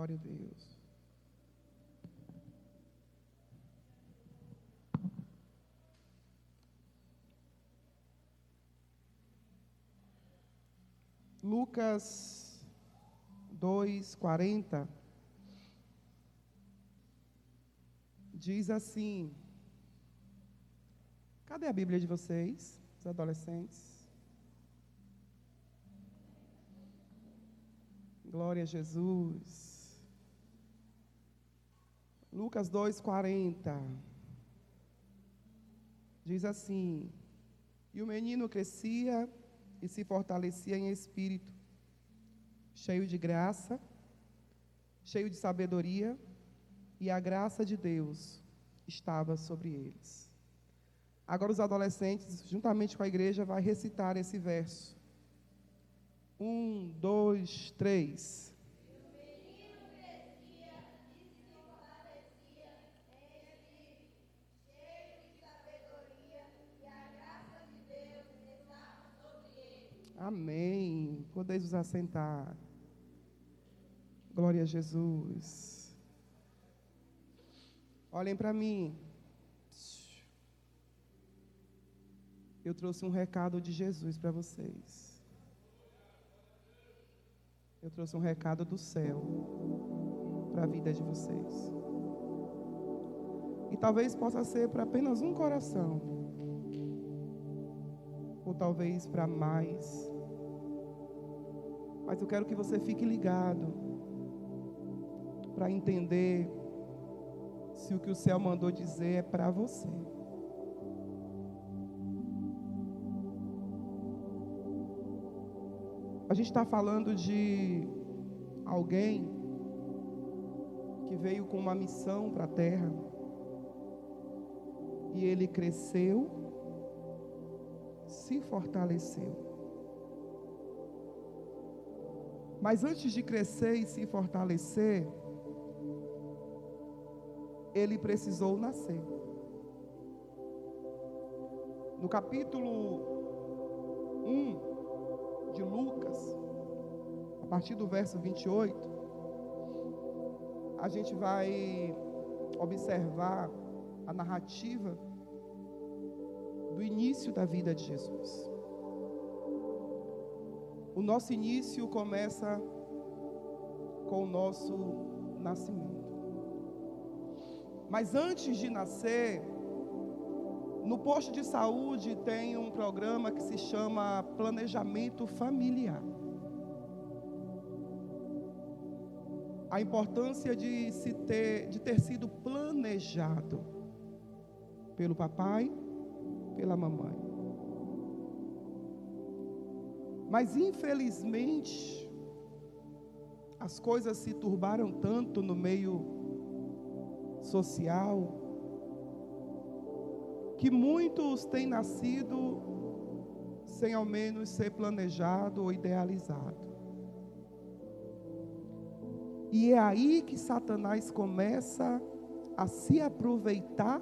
Glória a Deus. Lucas 2:40 diz assim. Cadê a Bíblia de vocês, os adolescentes? Glória a Jesus. Lucas 2:40 diz assim: E o menino crescia e se fortalecia em espírito, cheio de graça, cheio de sabedoria, e a graça de Deus estava sobre eles. Agora os adolescentes, juntamente com a igreja, vai recitar esse verso. 1, 2, 3. Amém. Podeis vos assentar. Glória a Jesus. Olhem para mim. Eu trouxe um recado de Jesus para vocês. Eu trouxe um recado do céu para a vida de vocês. E talvez possa ser para apenas um coração. Ou talvez para mais. Mas eu quero que você fique ligado para entender se o que o céu mandou dizer é para você. A gente está falando de alguém que veio com uma missão para a terra. E ele cresceu, se fortaleceu. Mas antes de crescer e se fortalecer, ele precisou nascer. No capítulo 1 de Lucas, a partir do verso 28, a gente vai observar a narrativa do início da vida de Jesus. O nosso início começa com o nosso nascimento. Mas antes de nascer, no posto de saúde tem um programa que se chama Planejamento Familiar. A importância de ter sido planejado pelo papai, pela mamãe. Mas infelizmente, as coisas se turbaram tanto no meio social, que muitos têm nascido sem ao menos ser planejado ou idealizado. E é aí que Satanás começa a se aproveitar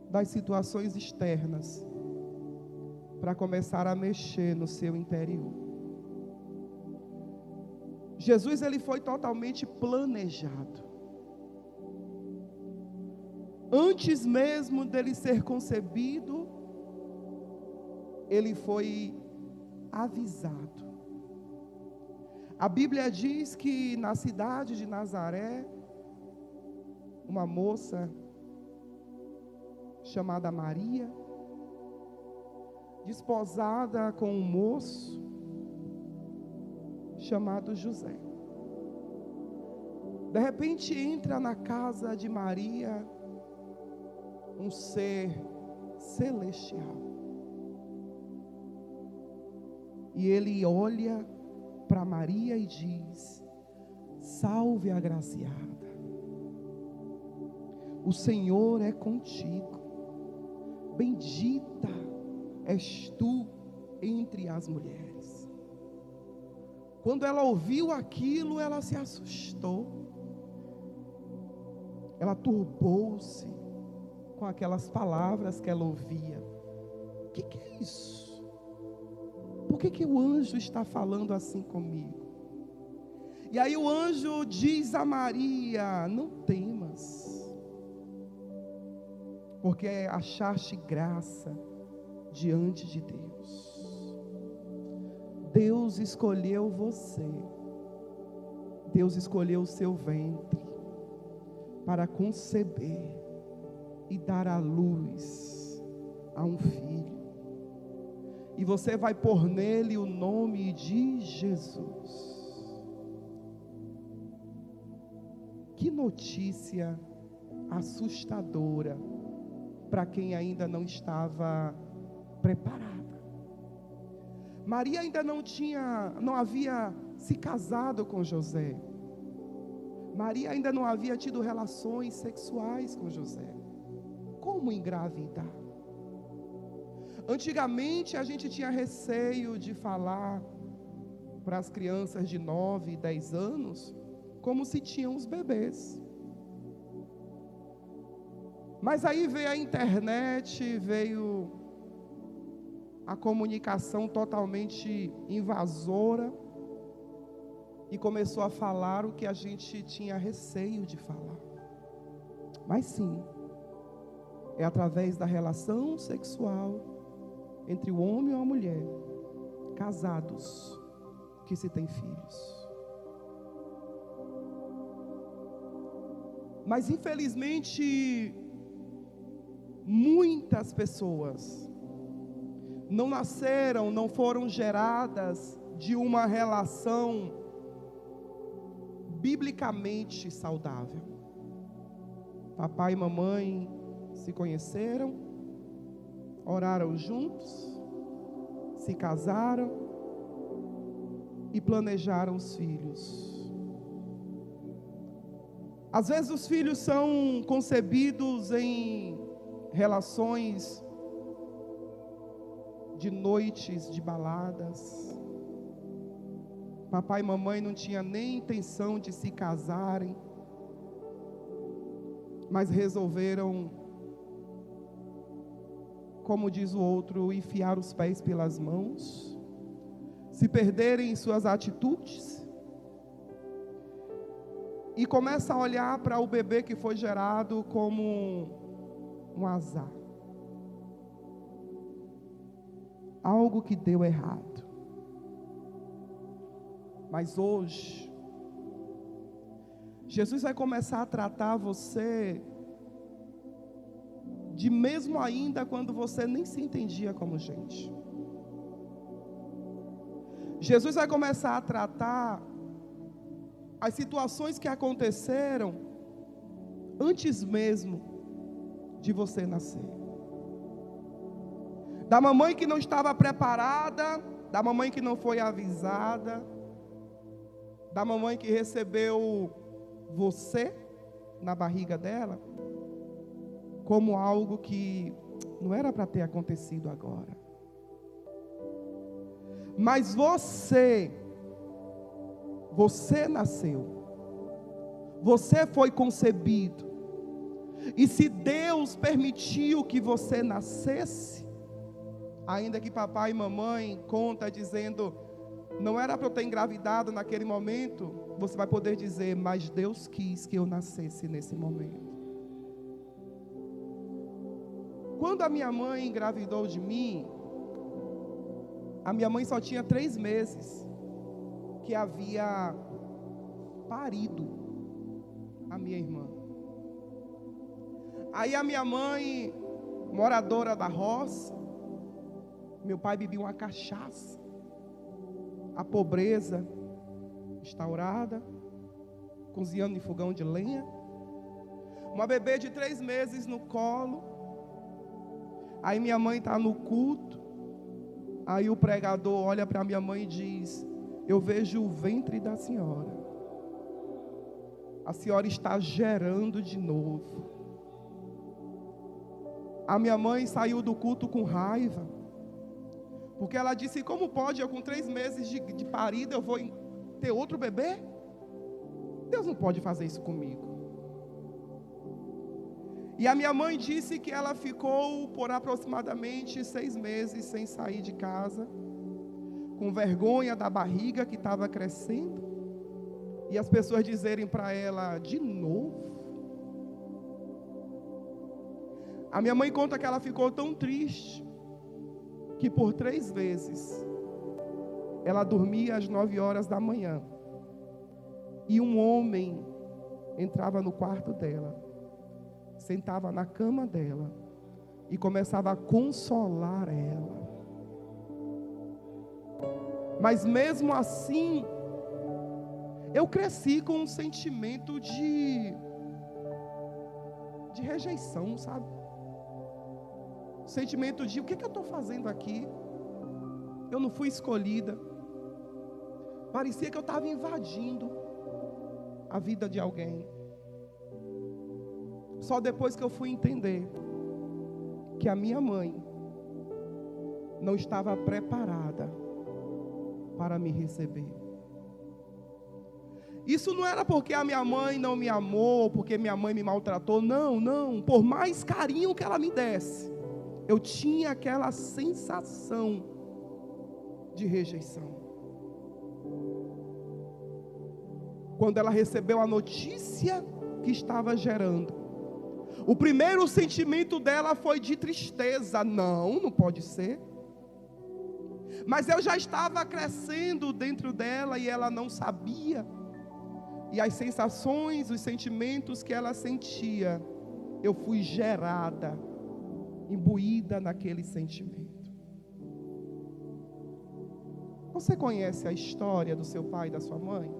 das situações externas para começar a mexer no seu interior. Jesus, ele foi totalmente planejado. Antes mesmo dele ser concebido, ele foi avisado. A Bíblia diz que na cidade de Nazaré, uma moça chamada Maria, desposada com um moço chamado José. De repente entra na casa de Maria um ser celestial. E ele olha para Maria e diz: salve agraciada, o Senhor é contigo, bendita és tu entre as mulheres. Quando ela ouviu aquilo, ela se assustou, ela turbou-se com aquelas palavras que ela ouvia. O que é isso? Por que o anjo está falando assim comigo? E aí o anjo diz a Maria: não temas, porque achaste graça diante de Deus. Deus escolheu você. Deus escolheu o seu ventre para conceber e dar à luz a um filho. E você vai pôr nele o nome de Jesus. Que notícia assustadora para quem ainda não estava preparada. Maria ainda não havia se casado com José. Maria ainda não havia tido relações sexuais com José. Como engravidar? Antigamente a gente tinha receio de falar para as crianças de 9 e 10 anos como se tinham os bebês. Mas aí veio a internet, veio a comunicação totalmente invasora e começou a falar o que a gente tinha receio de falar. Mas sim, é através da relação sexual entre o homem e a mulher, casados, que se tem filhos. Mas infelizmente, muitas pessoas não nasceram, não foram geradas de uma relação biblicamente saudável. Papai e mamãe se conheceram, oraram juntos, se casaram e planejaram os filhos. Às vezes os filhos são concebidos em relações de noites de baladas. Papai e mamãe não tinham nem intenção de se casarem, mas resolveram, como diz o outro, enfiar os pés pelas mãos, se perderem em suas atitudes, e começa a olhar para o bebê que foi gerado como um azar. Algo que deu errado. Mas hoje, Jesus vai começar a tratar você de mesmo ainda quando você nem se entendia como gente. Jesus vai começar a tratar as situações que aconteceram antes mesmo de você nascer. Da mamãe que não estava preparada, da mamãe que não foi avisada, da mamãe que recebeu você na barriga dela como algo que não era para ter acontecido agora. Mas você nasceu, você foi concebido, e se Deus permitiu que você nascesse, ainda que papai e mamãe conta dizendo, não era para eu ter engravidado naquele momento, você vai poder dizer, mas Deus quis que eu nascesse nesse momento. Quando a minha mãe engravidou de mim, a minha mãe só tinha 3 meses que havia parido a minha irmã. Aí a minha mãe, moradora da roça, meu pai bebia uma cachaça, a pobreza instaurada, cozinhando em fogão de lenha, uma bebê de 3 meses no colo. Aí minha mãe está no culto, aí o pregador olha para minha mãe e diz, eu vejo o ventre da senhora, a senhora está gerando de novo. A minha mãe saiu do culto com raiva, porque ela disse, como pode eu com 3 meses de parida, eu vou ter outro bebê? Deus não pode fazer isso comigo. E a minha mãe disse que ela ficou por aproximadamente 6 meses sem sair de casa, com vergonha da barriga que estava crescendo, E as pessoas dizerem para ela: de novo? A minha mãe conta que ela ficou tão triste que por 3 vezes ela dormia às 9 horas da manhã e um homem entrava no quarto dela, sentava na cama dela e começava a consolar ela. Mas mesmo assim, eu cresci com um sentimento de rejeição, sabe? Sentimento de: o que eu estou fazendo aqui? Eu não fui escolhida. Parecia que eu estava invadindo a vida de alguém. Só depois que eu fui entender que a minha mãe não estava preparada para me receber. Isso não era porque a minha mãe não me amou, porque minha mãe me maltratou. Não, não. Por mais carinho que ela me desse, eu tinha aquela sensação de rejeição. Quando ela recebeu a notícia que estava gerando, o primeiro sentimento dela foi de tristeza. Não pode ser. Mas eu já estava crescendo dentro dela e ela não sabia. E as sensações, os sentimentos que ela sentia, eu fui gerada, imbuída naquele sentimento. Você conhece a história do seu pai e da sua mãe?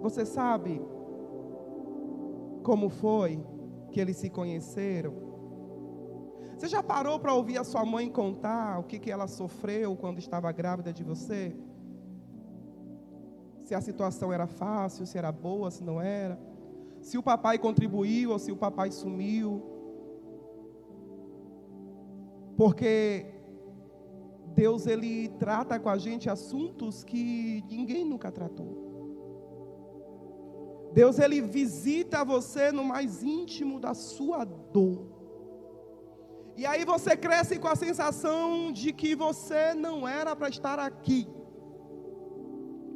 Você sabe como foi que eles se conheceram? Você já parou para ouvir a sua mãe contar o que ela sofreu quando estava grávida de você? Se a situação era fácil, se era boa, se não era. Se o papai contribuiu ou se o papai sumiu. Porque Deus, Ele trata com a gente assuntos que ninguém nunca tratou. Deus, Ele visita você no mais íntimo da sua dor. E aí você cresce com a sensação de que você não era para estar aqui.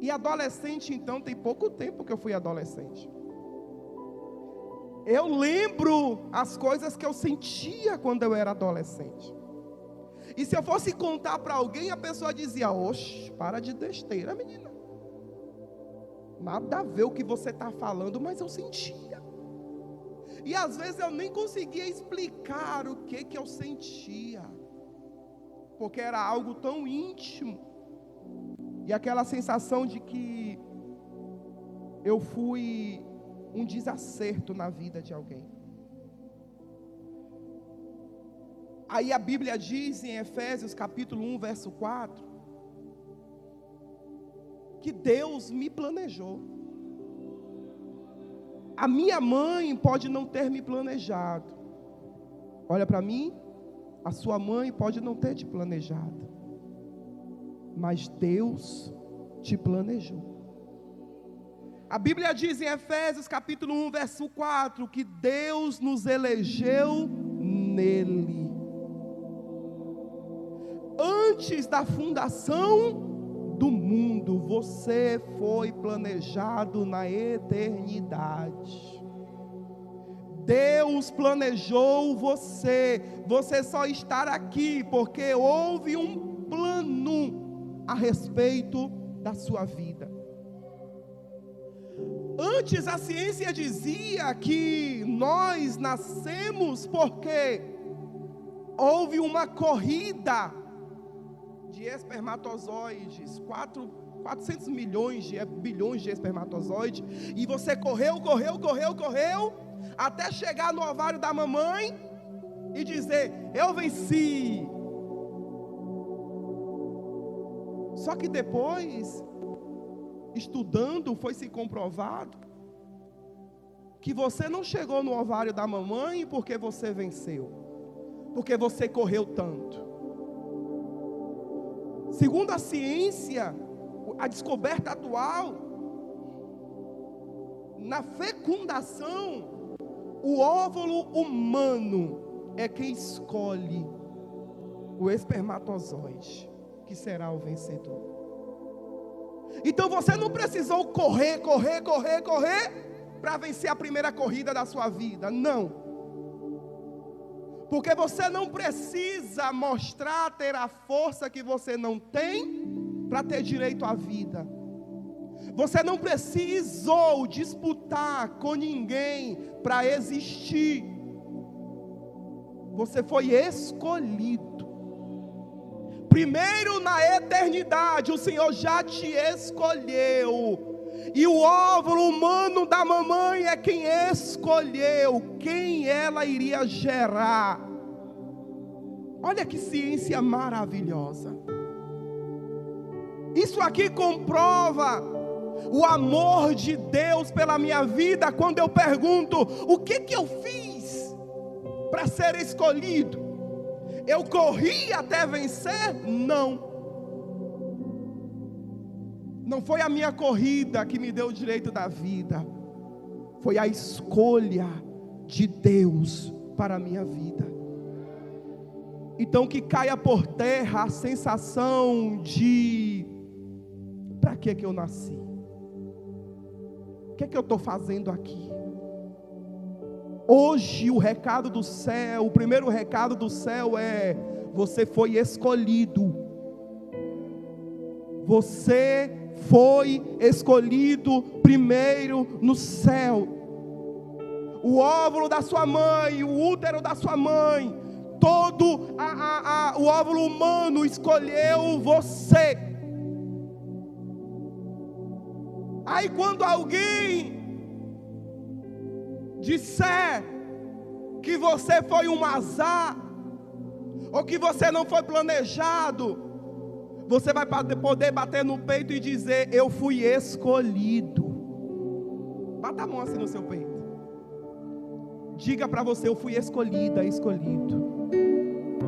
E adolescente, então, tem pouco tempo que eu fui adolescente. Eu lembro as coisas que eu sentia quando eu era adolescente. E se eu fosse contar para alguém, a pessoa dizia: oxe, para de besteira, menina. Nada a ver o que você está falando, mas eu sentia. E às vezes eu nem conseguia explicar o que eu sentia. Porque era algo tão íntimo. E aquela sensação de que eu fui um desacerto na vida de alguém. Aí a Bíblia diz em Efésios capítulo 1, verso 4, que Deus me planejou. A minha mãe pode não ter me planejado. Olha para mim, a sua mãe pode não ter te planejado. Mas Deus te planejou. A Bíblia diz em Efésios capítulo 1, verso 4, que Deus nos elegeu nele. Antes da fundação do mundo, você foi planejado na eternidade. Deus planejou você. Você só está aqui porque houve um plano a respeito da sua vida. Antes a ciência dizia que nós nascemos porque houve uma corrida de espermatozoides, 400 milhões de bilhões de espermatozoides, e você correu, até chegar no ovário da mamãe e dizer: eu venci. Só que depois, estudando, foi se comprovado que você não chegou no ovário da mamãe porque você venceu, porque você correu tanto. Segundo a ciência, a descoberta atual, na fecundação, o óvulo humano é quem escolhe o espermatozoide que será o vencedor. Então você não precisou correr para vencer a primeira corrida da sua vida. Não. Porque você não precisa mostrar ter a força que você não tem para ter direito à vida. Você não precisou disputar com ninguém para existir. Você foi escolhido. Primeiro na eternidade, o Senhor já te escolheu. E o óvulo humano da mamãe é quem escolheu quem ela iria gerar. Olha que ciência maravilhosa. Isso aqui comprova o amor de Deus pela minha vida, quando eu pergunto: o que eu fiz para ser escolhido? Eu corri até vencer? Não. Não foi a minha corrida que me deu o direito da vida. Foi a escolha de Deus para a minha vida. Então que caia por terra a sensação de: para que eu nasci? O que eu estou fazendo aqui? Hoje o recado do céu, o primeiro recado do céu é: você foi escolhido. Você foi escolhido primeiro no céu. O óvulo da sua mãe, o útero da sua mãe, todo o óvulo humano escolheu você. Aí quando alguém disser que você foi um azar, ou que você não foi planejado, você vai poder bater no peito e dizer: eu fui escolhido. Bata a mão assim no seu peito. Diga para você: eu fui escolhida, escolhido.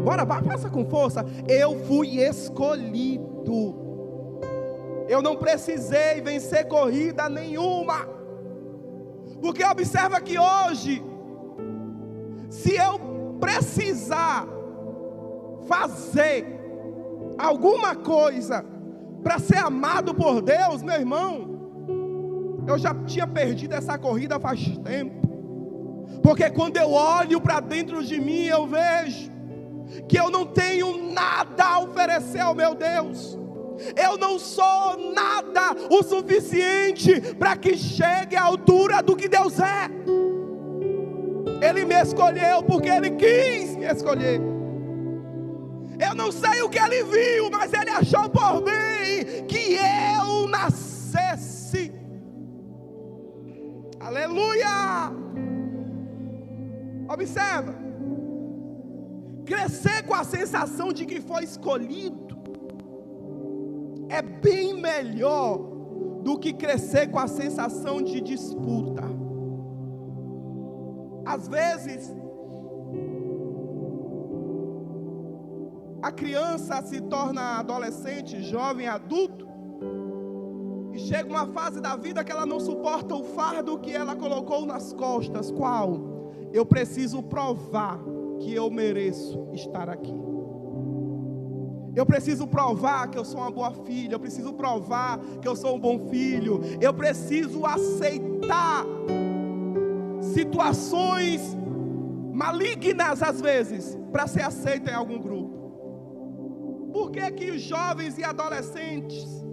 Bora, faça com força. Eu fui escolhido. Eu não precisei vencer corrida nenhuma. Porque observa que hoje, se eu precisar fazer alguma coisa para ser amado por Deus, meu irmão, eu já tinha perdido essa corrida faz tempo. Porque quando eu olho para dentro de mim, eu vejo que eu não tenho nada a oferecer ao meu Deus. Eu não sou nada o suficiente para que chegue à altura do que Deus é. Ele me escolheu porque Ele quis me escolher. Eu não sei o que Ele viu, mas Ele achou por bem que eu nascesse. Aleluia! Observa. Crescer com a sensação de que foi escolhido é bem melhor do que crescer com a sensação de disputa. Às vezes, a criança se torna adolescente, jovem, adulto, e chega uma fase da vida que ela não suporta o fardo que ela colocou nas costas. Qual? Eu preciso provar que eu mereço estar aqui. Eu preciso provar que eu sou uma boa filha. Eu preciso provar que eu sou um bom filho. Eu preciso aceitar situações malignas às vezes para ser aceito em algum grupo. Por que que os jovens e adolescentes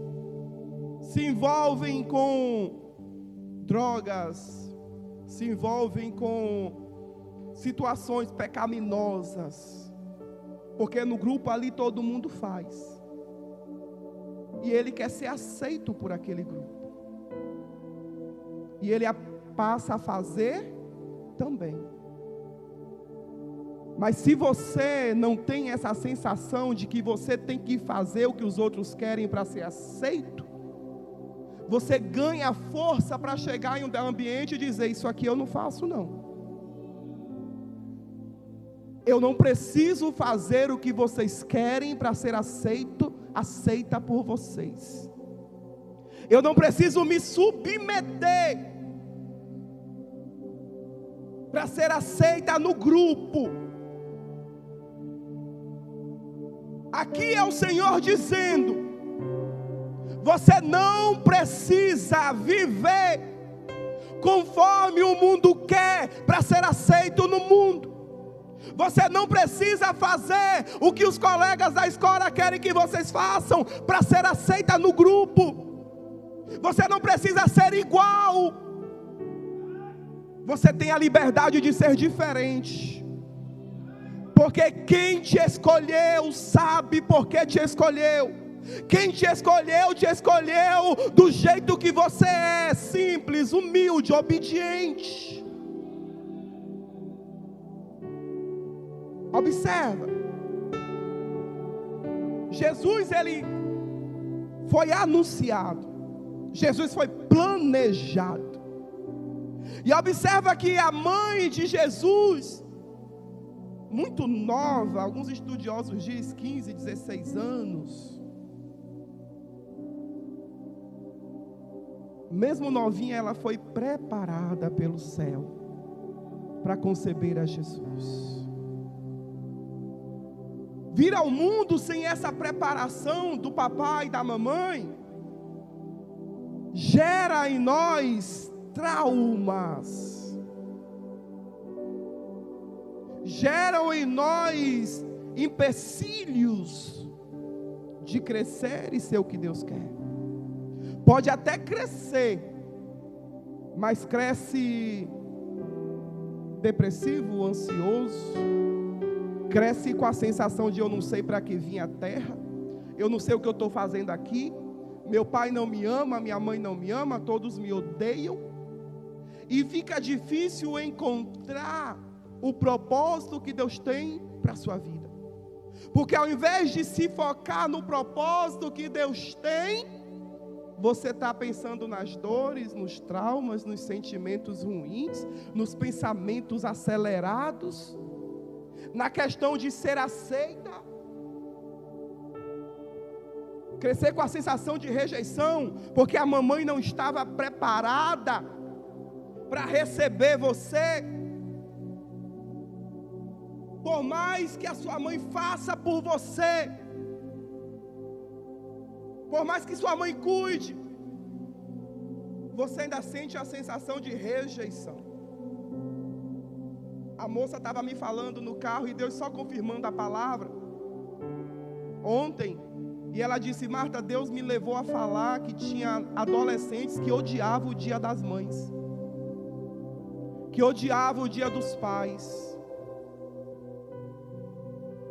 se envolvem com drogas, se envolvem com situações pecaminosas? Porque no grupo ali todo mundo faz. E ele quer ser aceito por aquele grupo. E ele passa a fazer também. Mas se você não tem essa sensação de que você tem que fazer o que os outros querem para ser aceito, você ganha força para chegar em um ambiente e dizer: isso aqui eu não faço não. Eu não preciso fazer o que vocês querem para ser aceita por vocês. Eu não preciso me submeter para ser aceita no grupo. Aqui é o Senhor dizendo: Você não precisa viver conforme o mundo quer para ser aceito no mundo. Você não precisa fazer o que os colegas da escola querem que vocês façam para ser aceita no grupo. Você não precisa ser igual. Você tem a liberdade de ser diferente. Porque quem te escolheu sabe por que te escolheu. Quem te escolheu do jeito que você é, simples, humilde, obediente. Observa. Jesus, ele foi anunciado. Jesus foi planejado. E observa que a mãe de Jesus, muito nova, alguns estudiosos dizem 15, 16 anos. Mesmo novinha, ela foi preparada pelo céu para conceber a Jesus. Vir ao mundo sem essa preparação do papai e da mamãe gera em nós traumas, geram em nós empecilhos de crescer e ser o que Deus quer. Pode até crescer, mas cresce depressivo, ansioso, cresce com a sensação de eu não sei para que vim à terra, eu não sei o que eu estou fazendo aqui, meu pai não me ama, minha mãe não me ama, todos me odeiam, e fica difícil encontrar o propósito que Deus tem para a sua vida, porque ao invés de se focar no propósito que Deus tem, você está pensando nas dores, nos traumas, nos sentimentos ruins, nos pensamentos acelerados, na questão de ser aceita, crescer com a sensação de rejeição, porque a mamãe não estava preparada para receber você. Por mais que a sua mãe faça por você, por mais que sua mãe cuide, você ainda sente a sensação de rejeição. A moça estava me falando no carro e Deus só confirmando a palavra ontem, e ela disse: Marta, Deus me levou a falar que tinha adolescentes que odiavam o dia das mães, que odiavam o dia dos pais,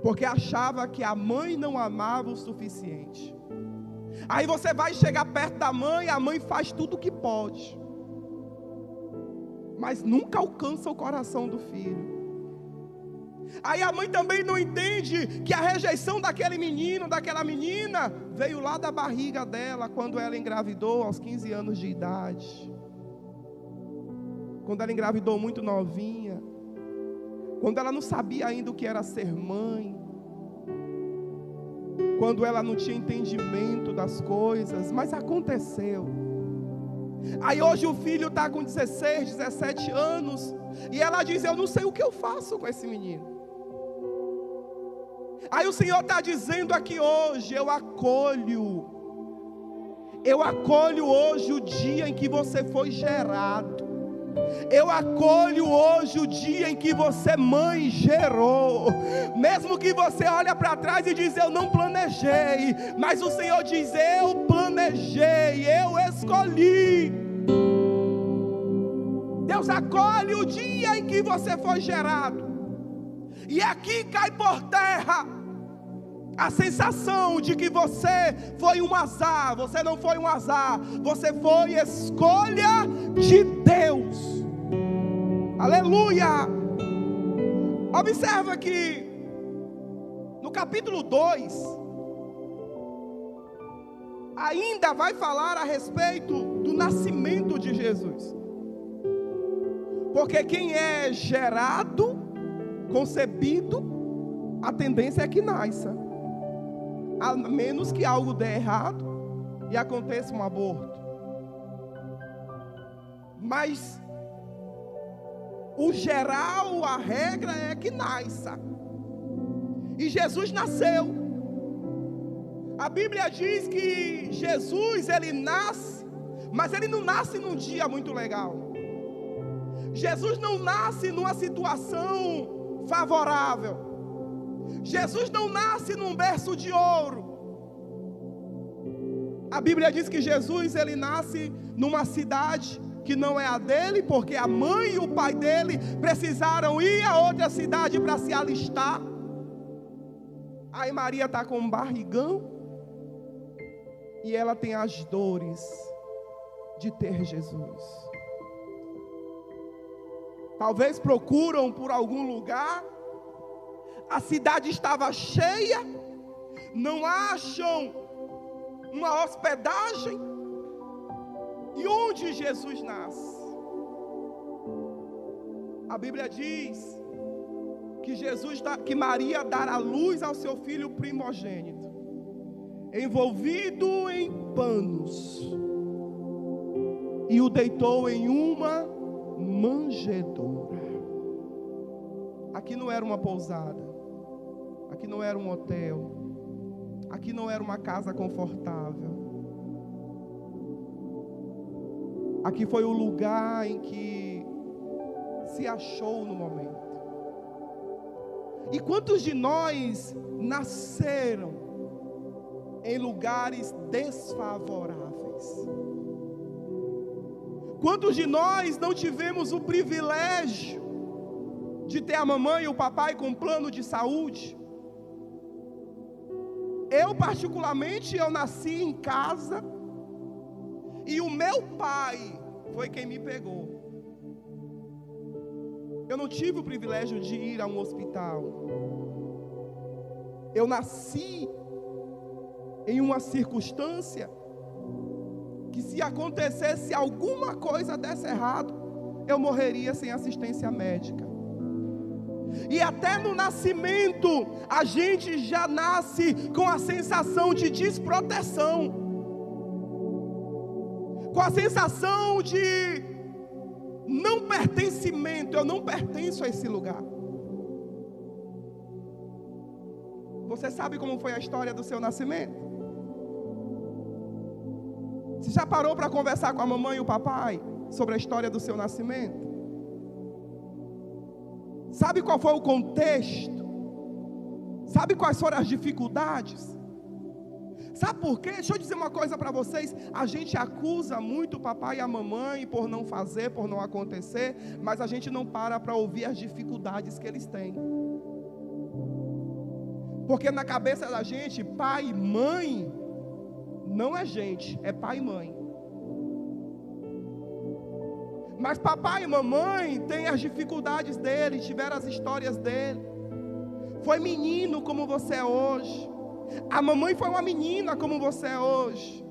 porque achava que a mãe não amava o suficiente. Aí você vai chegar perto da mãe, a mãe faz tudo o que pode, mas nunca alcança o coração do filho. Aí a mãe também não entende que a rejeição daquele menino, daquela menina, veio lá da barriga dela, quando ela engravidou aos 15 anos de idade, quando ela engravidou muito novinha, quando ela não sabia ainda o que era ser mãe, quando ela não tinha entendimento das coisas, mas aconteceu. Aí hoje o filho está com 16, 17 anos, e ela diz: eu não sei o que eu faço com esse menino. Aí o Senhor está dizendo aqui hoje: eu acolho hoje o dia em que você foi gerado. Eu acolho hoje o dia em que você, mãe, gerou. Mesmo que você olhe para trás e diz: eu não planejei, mas o Senhor diz: eu planejei, eu escolhi. Deus acolhe o dia em que você foi gerado. E aqui cai por terra a sensação de que você foi um azar. Você não foi um azar, você foi escolha de Deus. Aleluia! Observa que no capítulo 2 ainda vai falar a respeito do nascimento de Jesus. Porque quem é gerado, concebido, a tendência é que nasça, a menos que algo dê errado e aconteça um aborto. Mas o geral, a regra é que nasça. E Jesus nasceu. A Bíblia diz que Jesus, ele nasce, mas ele não nasce num dia muito legal. Jesus não nasce numa situação favorável. Jesus não nasce num berço de ouro. A Bíblia diz que Jesus, ele nasce numa cidade que não é a dele, porque a mãe e o pai dele precisaram ir a outra cidade para se alistar. Aí Maria está com um barrigão e ela tem as dores de ter Jesus. Talvez procuram por algum lugar, a cidade estava cheia, não acham uma hospedagem. E onde Jesus nasce? A Bíblia diz que Maria dará luz ao seu filho primogênito, envolvido em panos, e o deitou em uma manjedoura. Aqui não era uma pousada, aqui não era um hotel, aqui não era uma casa confortável. Aqui foi o lugar em que se achou no momento. E quantos de nós nasceram em lugares desfavoráveis? Quantos de nós não tivemos o privilégio de ter a mamãe e o papai com plano de saúde? Eu particularmente, eu nasci em casa e o meu pai foi quem me pegou. Eu não tive o privilégio de ir a um hospital. Eu nasci em uma circunstância que, se acontecesse alguma coisa desse errado, eu morreria sem assistência médica. E até no nascimento, a gente já nasce com a sensação de desproteção, com a sensação de não pertencimento. Eu não pertenço a esse lugar. Você sabe como foi a história do seu nascimento? Você já parou para conversar com a mamãe e o papai sobre a história do seu nascimento? Sabe qual foi o contexto? Sabe quais foram as dificuldades? Sabe por quê? Deixa eu dizer uma coisa para vocês. A gente acusa muito o papai e a mamãe por não fazer, por não acontecer, mas a gente não para ouvir as dificuldades que eles têm. Porque na cabeça da gente, pai e mãe não é gente, é pai e mãe. Mas papai e mamãe têm as dificuldades deles, tiveram as histórias dele. Foi menino como você é hoje. A mamãe foi uma menina como você é hoje.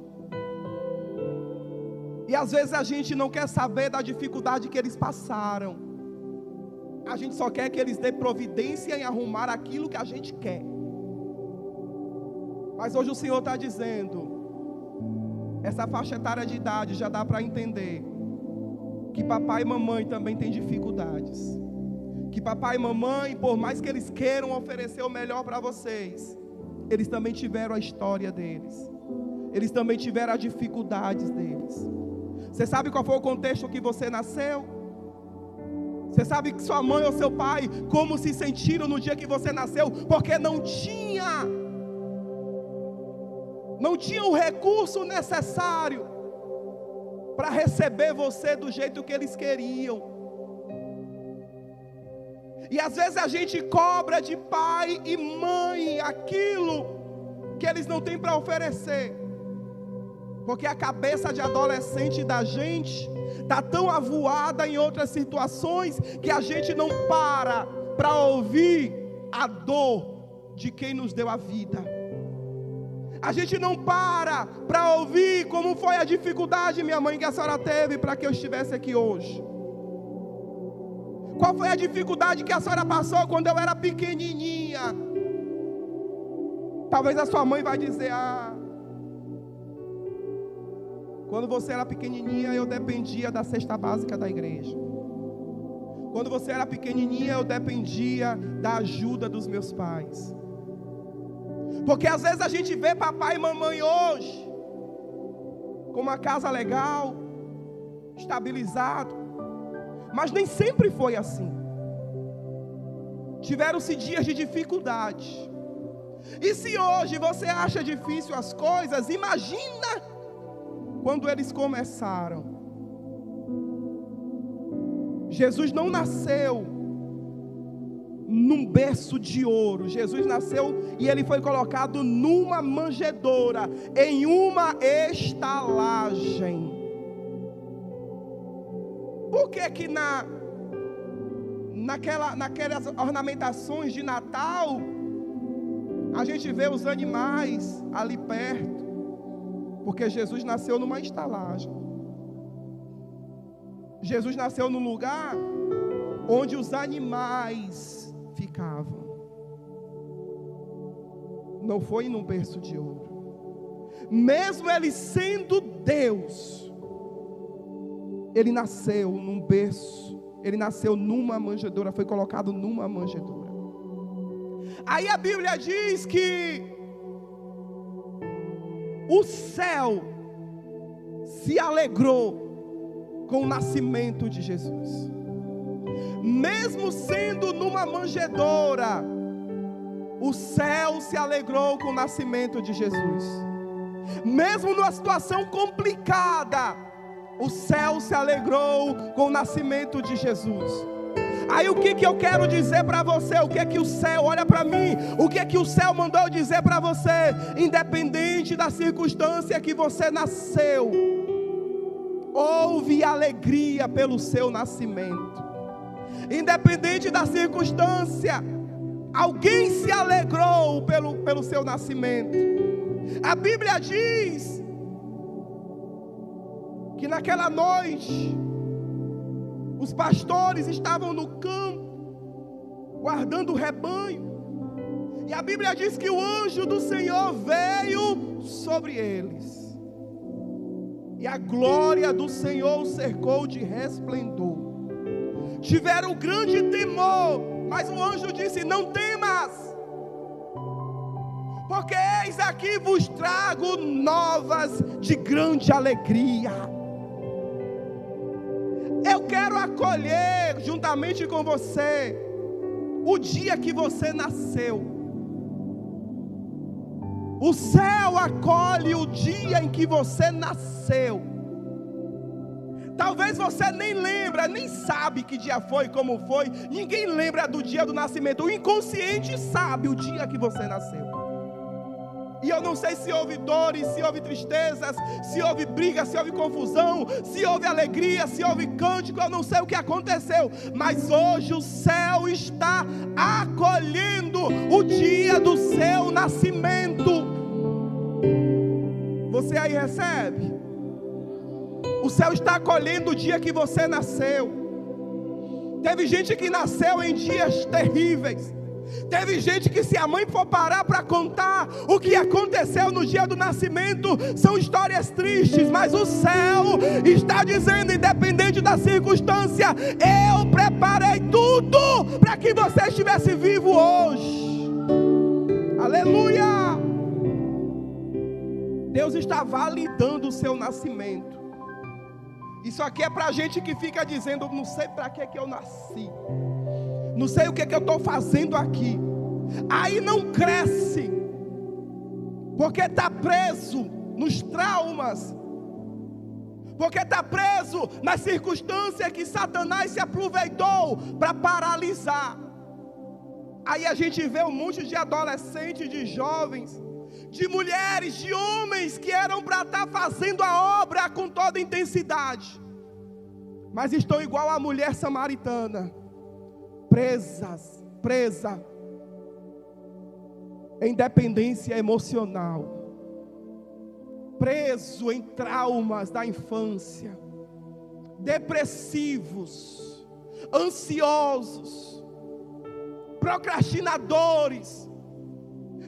E às vezes a gente não quer saber da dificuldade que eles passaram. A gente só quer que eles dêem providência em arrumar aquilo que a gente quer. Mas hoje o Senhor está dizendo, essa faixa etária de idade já dá para entender que papai e mamãe também têm dificuldades. Que papai e mamãe, por mais que eles queiram oferecer o melhor para vocês, eles também tiveram a história deles. Eles também tiveram as dificuldades deles. Você sabe qual foi o contexto que você nasceu? Você sabe que sua mãe ou seu pai, como se sentiram no dia que você nasceu? Porque não tinha o recurso necessário para receber você do jeito que eles queriam. E às vezes a gente cobra de pai e mãe aquilo que eles não têm para oferecer, porque a cabeça de adolescente da gente está tão avoada em outras situações, que a gente não para ouvir a dor de quem nos deu a vida. A gente não para ouvir como foi a dificuldade, minha mãe, que a senhora teve para que eu estivesse aqui hoje. Qual foi a dificuldade que a senhora passou quando eu era pequenininha? Talvez a sua mãe vai dizer, quando você era pequenininha eu dependia da cesta básica da igreja. Quando você era pequenininha eu dependia da ajuda dos meus pais. Porque às vezes a gente vê papai e mamãe hoje com uma casa legal, estabilizado, mas nem sempre foi assim. Tiveram-se dias de dificuldade. E se hoje você acha difícil as coisas, imagina quando eles começaram. Jesus não nasceu num berço de ouro. Jesus nasceu e ele foi colocado numa manjedoura, em uma estalagem. Por que que naquelas ornamentações de Natal a gente vê os animais ali perto? Porque Jesus nasceu numa estalagem. Jesus nasceu num lugar onde os animais ficavam. Não foi num berço de ouro. Mesmo ele sendo Deus, ele nasceu num berço. Ele nasceu numa manjedoura, foi colocado numa manjedoura. Aí a Bíblia diz que o céu se alegrou com o nascimento de Jesus. Mesmo sendo numa manjedoura, o céu se alegrou com o nascimento de Jesus. Mesmo numa situação complicada, o céu se alegrou com o nascimento de Jesus. Aí o que eu quero dizer para você? O que é que o céu, olha para mim, o que é que o céu mandou dizer para você? Independente da circunstância que você nasceu, houve alegria pelo seu nascimento. Independente da circunstância, alguém se alegrou pelo seu nascimento. A Bíblia diz que naquela noite os pastores estavam no campo guardando o rebanho, e a Bíblia diz que o anjo do Senhor veio sobre eles, e a glória do Senhor os cercou de resplendor. Tiveram grande temor, mas o anjo disse: não temas, porque eis aqui vos trago novas de grande alegria. Eu quero acolher juntamente com você o dia que você nasceu. O céu acolhe o dia em que você nasceu. Talvez você nem lembra, nem sabe que dia foi, como foi. Ninguém lembra do dia do nascimento. O inconsciente sabe o dia que você nasceu. E eu não sei se houve dores, se houve tristezas, se houve briga, se houve confusão, se houve alegria, se houve cântico, eu não sei o que aconteceu. Mas hoje o céu está acolhendo o dia do seu nascimento. Você aí recebe? O céu está acolhendo o dia que você nasceu. Teve gente que nasceu em dias terríveis. Teve gente que, se a mãe for parar para contar o que aconteceu no dia do nascimento, são histórias tristes. Mas o céu está dizendo, independente da circunstância, eu preparei tudo para que você estivesse vivo hoje. Aleluia! Deus está validando o seu nascimento. Isso aqui é para gente que fica dizendo: não sei para que eu nasci, não sei o que eu estou fazendo aqui. Aí não cresce, porque está preso nos traumas, porque está preso nas circunstâncias que Satanás se aproveitou para paralisar. Aí a gente vê um monte de adolescentes, de jovens, de mulheres, de homens que eram para estar fazendo a obra com toda intensidade, mas estão igual a mulher samaritana, presa em dependência emocional, preso em traumas da infância, depressivos, ansiosos, procrastinadores,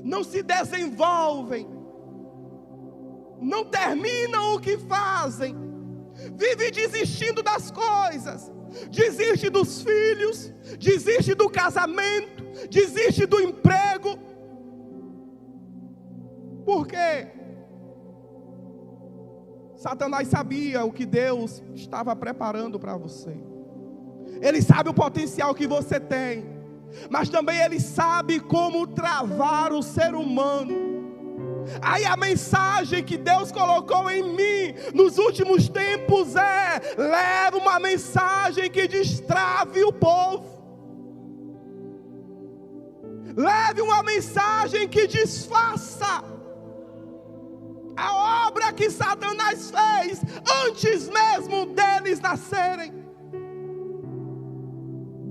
não se desenvolvem, não terminam o que fazem, vivem desistindo das coisas, desiste dos filhos, desiste do casamento, desiste do emprego. Por quê? Satanás sabia o que Deus estava preparando para você. Ele sabe o potencial que você tem, mas também ele sabe como travar o ser humano. Aí a mensagem que Deus colocou em mim nos últimos tempos leva uma mensagem que destrave o povo. Leve uma mensagem que desfaça a obra que Satanás fez antes mesmo deles nascerem.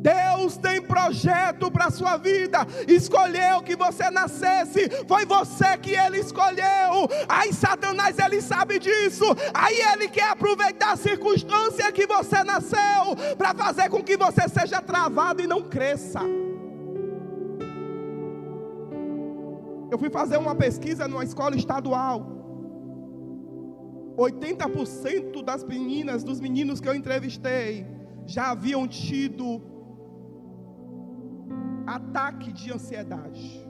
Deus tem projeto para a sua vida. Escolheu que você nascesse. Foi você que ele escolheu. Aí Satanás, ele sabe disso. Aí ele quer aproveitar a circunstância que você nasceu para fazer com que você seja travado e não cresça. Eu fui fazer uma pesquisa numa escola estadual. 80% das meninas, dos meninos que eu entrevistei, já haviam tido ataque de ansiedade,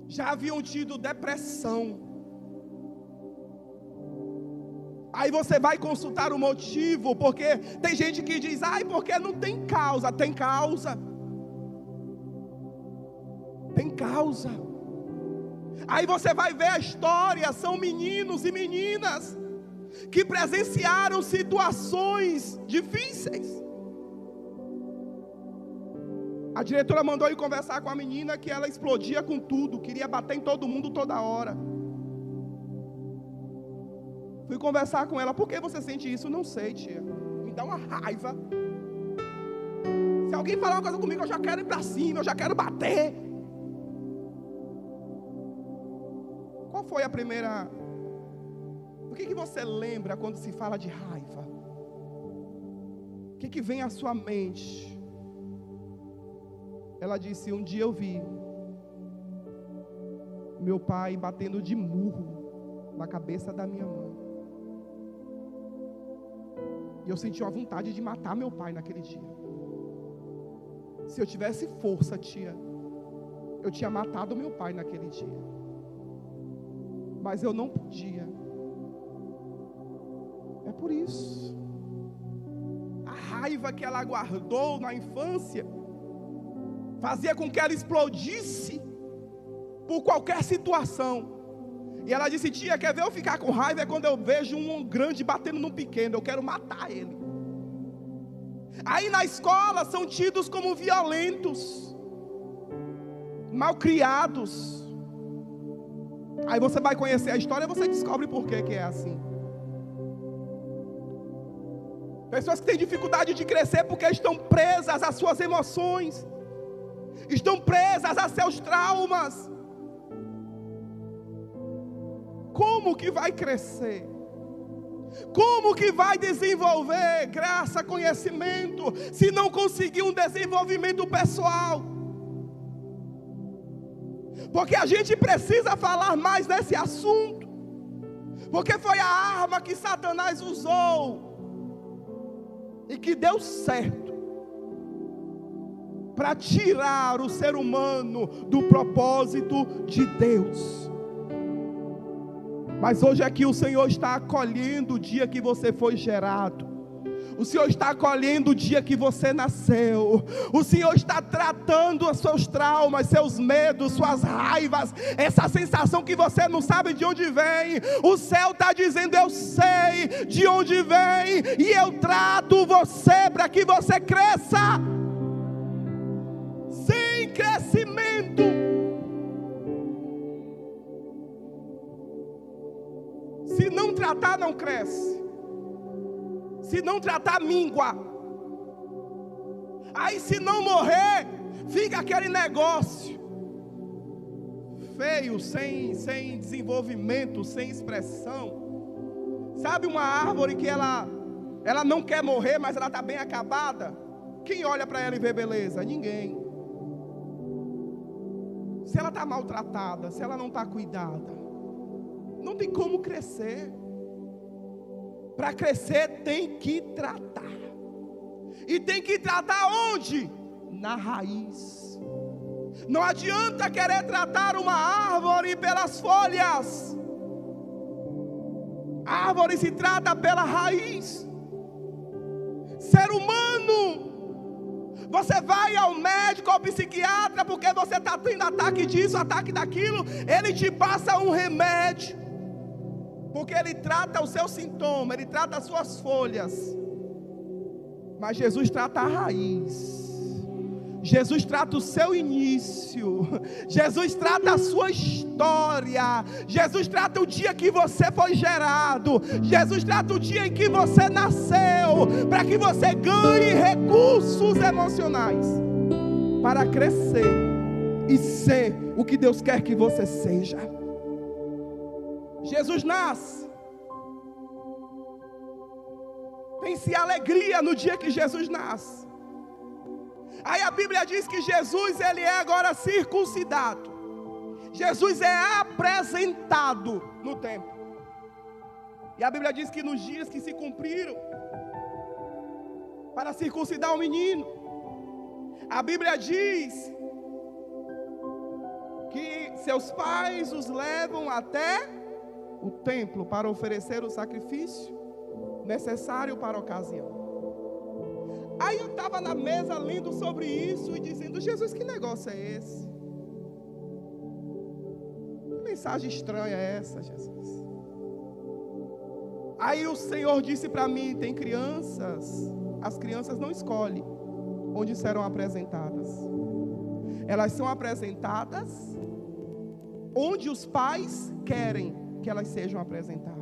já haviam tido depressão. Aí você vai consultar o motivo, porque tem gente que diz, porque não tem causa. Tem causa. Tem causa. Aí você vai ver a história, são meninos e meninas que presenciaram situações difíceis. A diretora mandou ir conversar com a menina que ela explodia com tudo, queria bater em todo mundo toda hora. Fui conversar com ela, por que você sente isso? Não sei, tia, me dá uma raiva. Se alguém falar uma coisa comigo, eu já quero ir para cima, eu já quero bater. Qual foi a primeira... O que você lembra quando se fala de raiva? O que vem à sua mente? Ela disse, um dia eu vi meu pai batendo de murro na cabeça da minha mãe. E eu senti uma vontade de matar meu pai naquele dia. Se eu tivesse força, tia, eu tinha matado meu pai naquele dia. Mas eu não podia. É por isso. A raiva que ela guardou na infância fazia com que ela explodisse por qualquer situação. E ela disse, tia, quer ver eu ficar com raiva? É quando eu vejo um grande batendo num pequeno, eu quero matar ele. Aí na escola são tidos como violentos, malcriados. Aí você vai conhecer a história e você descobre por que é assim. Pessoas que têm dificuldade de crescer porque estão presas às suas emoções, estão presas a seus traumas. Como que vai crescer? Como que vai desenvolver graça, conhecimento, se não conseguir um desenvolvimento pessoal? Porque a gente precisa falar mais nesse assunto, porque foi a arma que Satanás usou e que deu certo para tirar o ser humano do propósito de Deus. Mas hoje aqui o Senhor está acolhendo o dia que você foi gerado. O Senhor está acolhendo o dia que você nasceu. O Senhor está tratando os seus traumas, seus medos, suas raivas, essa sensação que você não sabe de onde vem. O céu está dizendo, eu sei de onde vem, e eu trato você para que você cresça. Sem crescimento, se não tratar, não cresce. Se não tratar, mingua. Aí se não morrer, fica aquele negócio feio, sem desenvolvimento, sem expressão. Sabe uma árvore que ela não quer morrer, mas ela está bem acabada? Quem olha para ela e vê beleza? Ninguém. Se ela está maltratada, se ela não está cuidada, não tem como crescer. Para crescer tem que tratar. E tem que tratar onde? Na raiz. Não adianta querer tratar uma árvore pelas folhas. A árvore se trata pela raiz. Ser humano, você vai ao médico, ao psiquiatra, porque você está tendo ataque disso, ataque daquilo. Ele te passa um remédio, porque ele trata o seu sintoma, ele trata as suas folhas. Mas Jesus trata a raiz. Jesus trata o seu início. Jesus trata a sua história. Jesus trata o dia que você foi gerado. Jesus trata o dia em que você nasceu, para que você ganhe recursos emocionais para crescer e ser o que Deus quer que você seja. Jesus nasce. Tem-se alegria no dia que Jesus nasce. Aí a Bíblia diz que Jesus, ele é agora circuncidado. Jesus é apresentado no templo. E a Bíblia diz que nos dias que se cumpriram para circuncidar o menino, a Bíblia diz que seus pais os levam até o templo para oferecer o sacrifício necessário para a ocasião. Aí eu estava na mesa lendo sobre isso e dizendo: Jesus, que negócio é esse? Que mensagem estranha é essa, Jesus? Aí o Senhor disse para mim: tem crianças, as crianças não escolhem onde serão apresentadas. Elas são apresentadas onde os pais querem que elas sejam apresentadas.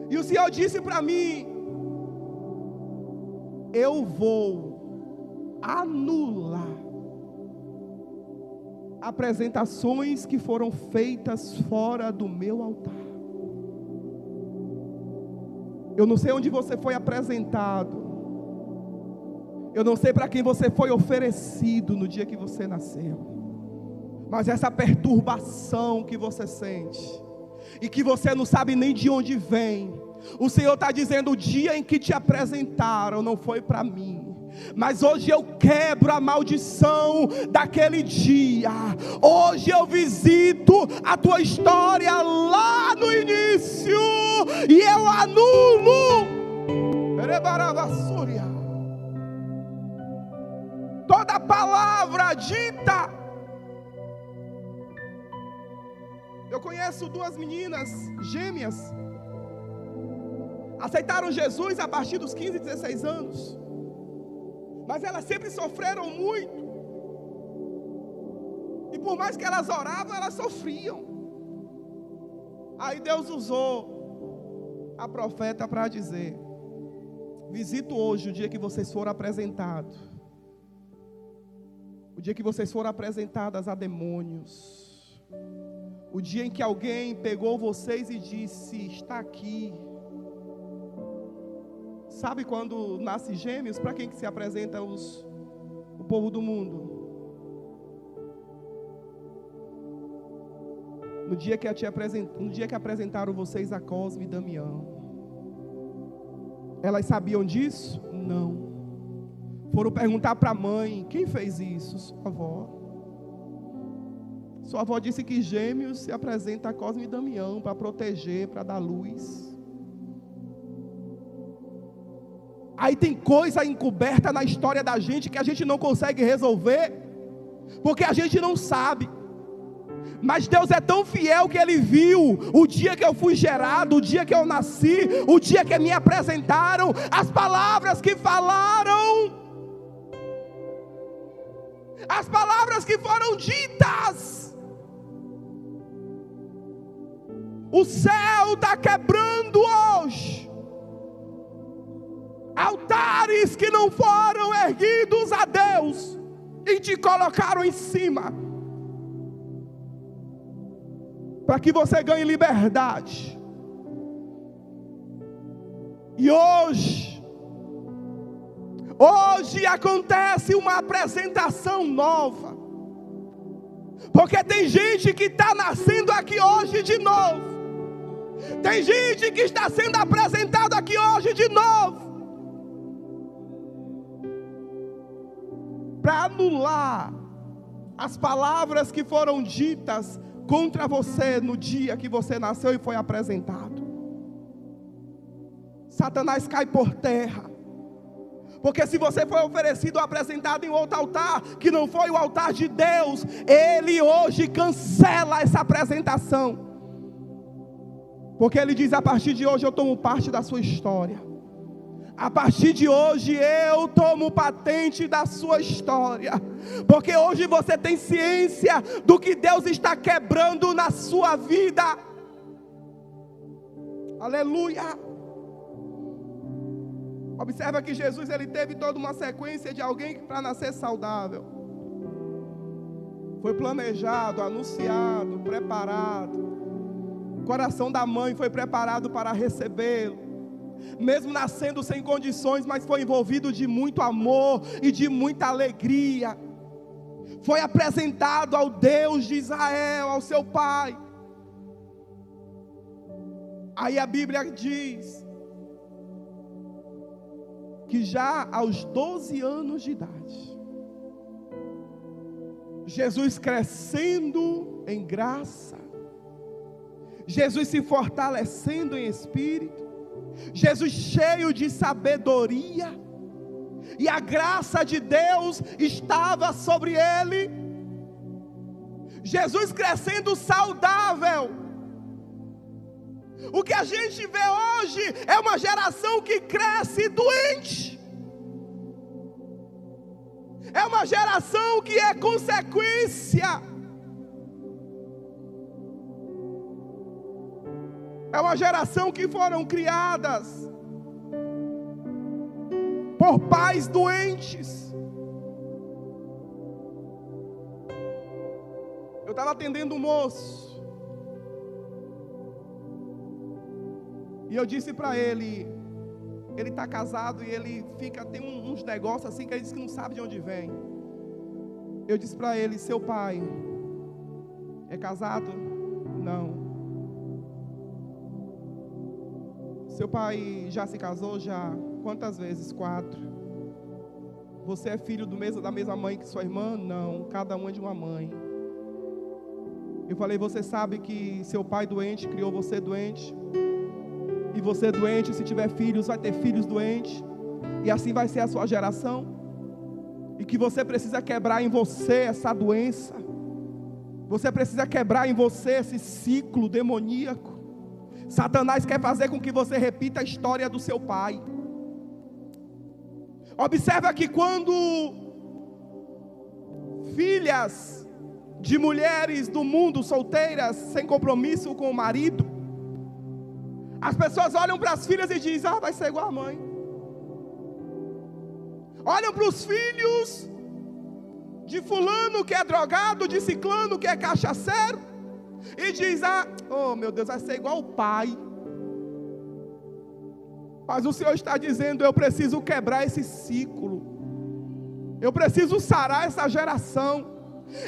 E o Senhor disse para mim: eu vou anular apresentações que foram feitas fora do meu altar. Eu não sei onde você foi apresentado. Eu não sei para quem você foi oferecido no dia que você nasceu. Mas essa perturbação que você sente, e que você não sabe nem de onde vem, o Senhor está dizendo: o dia em que te apresentaram não foi para mim, mas hoje eu quebro a maldição daquele dia. Hoje eu visito a tua história lá no início, e eu anulo toda palavra dita. Eu conheço duas meninas gêmeas, aceitaram Jesus a partir dos 15, 16 anos. Mas elas sempre sofreram muito. E por mais que elas oravam, elas sofriam. Aí Deus usou a profeta para dizer: visito hoje o dia que vocês foram apresentados. O dia que vocês foram apresentadas a demônios. O dia em que alguém pegou vocês e disse: está aqui. Sabe quando nasce gêmeos? Para quem que se apresenta o povo do mundo? No dia que apresentaram vocês a Cosme e Damião. Elas sabiam disso? Não. Foram perguntar para a mãe: quem fez isso? Sua avó. Sua avó disse que gêmeos se apresenta a Cosme e Damião para proteger, para dar luz. Aí tem coisa encoberta na história da gente que a gente não consegue resolver, porque a gente não sabe. Mas Deus é tão fiel que Ele viu o dia que eu fui gerado, o dia que eu nasci, o dia que me apresentaram, as palavras que falaram, as palavras que foram ditas. O céu está quebrando hoje altares que não foram erguidos a Deus e te colocaram em cima, para que você ganhe liberdade. E hoje acontece uma apresentação nova, porque tem gente que está nascendo aqui hoje de novo, tem gente que está sendo apresentado aqui hoje de novo, para anular as palavras que foram ditas contra você no dia que você nasceu e foi apresentado. Satanás cai por terra. Porque se você foi oferecido ou apresentado em outro altar, que não foi o altar de Deus, ele hoje cancela essa apresentação. Porque ele diz: a partir de hoje eu tomo parte da sua história. A partir de hoje eu tomo patente da sua história. Porque hoje você tem ciência do que Deus está quebrando na sua vida. Aleluia. Observa que Jesus, ele teve toda uma sequência de alguém para nascer saudável. Foi planejado, anunciado, preparado. O coração da mãe foi preparado para recebê-lo. Mesmo nascendo sem condições, mas foi envolvido de muito amor e de muita alegria. Foi apresentado ao Deus de Israel, ao seu pai. Aí a Bíblia diz que já aos 12 anos de idade, Jesus crescendo em graça, Jesus se fortalecendo em espírito, Jesus cheio de sabedoria, e a graça de Deus estava sobre ele. Jesus crescendo saudável. O que a gente vê hoje é uma geração que cresce doente. É uma geração que é consequência. É uma geração que foram criadas por pais doentes. Eu estava atendendo um moço. E eu disse para ele está casado e ele tem uns negócios assim que ele diz que não sabe de onde vem. Eu disse para ele: seu pai é casado? Não. Seu pai já se casou? Já. Quantas vezes? 4. Você é filho da mesma mãe que sua irmã? Não. Cada um é de uma mãe. Eu falei: você sabe que seu pai doente criou você doente? E você doente, se tiver filhos, vai ter filhos doentes. E assim vai ser a sua geração. E que você precisa quebrar em você essa doença. Você precisa quebrar em você esse ciclo demoníaco. Satanás quer fazer com que você repita a história do seu pai. Observa que quando filhas de mulheres do mundo solteiras, sem compromisso com o marido, as pessoas olham para as filhas e dizem: vai ser igual a mãe. Olham para os filhos de fulano que é drogado, de ciclano que é cachaceiro, e diz: oh meu Deus, vai ser igual o pai. Mas o Senhor está dizendo: eu preciso quebrar esse ciclo. Eu preciso sarar essa geração.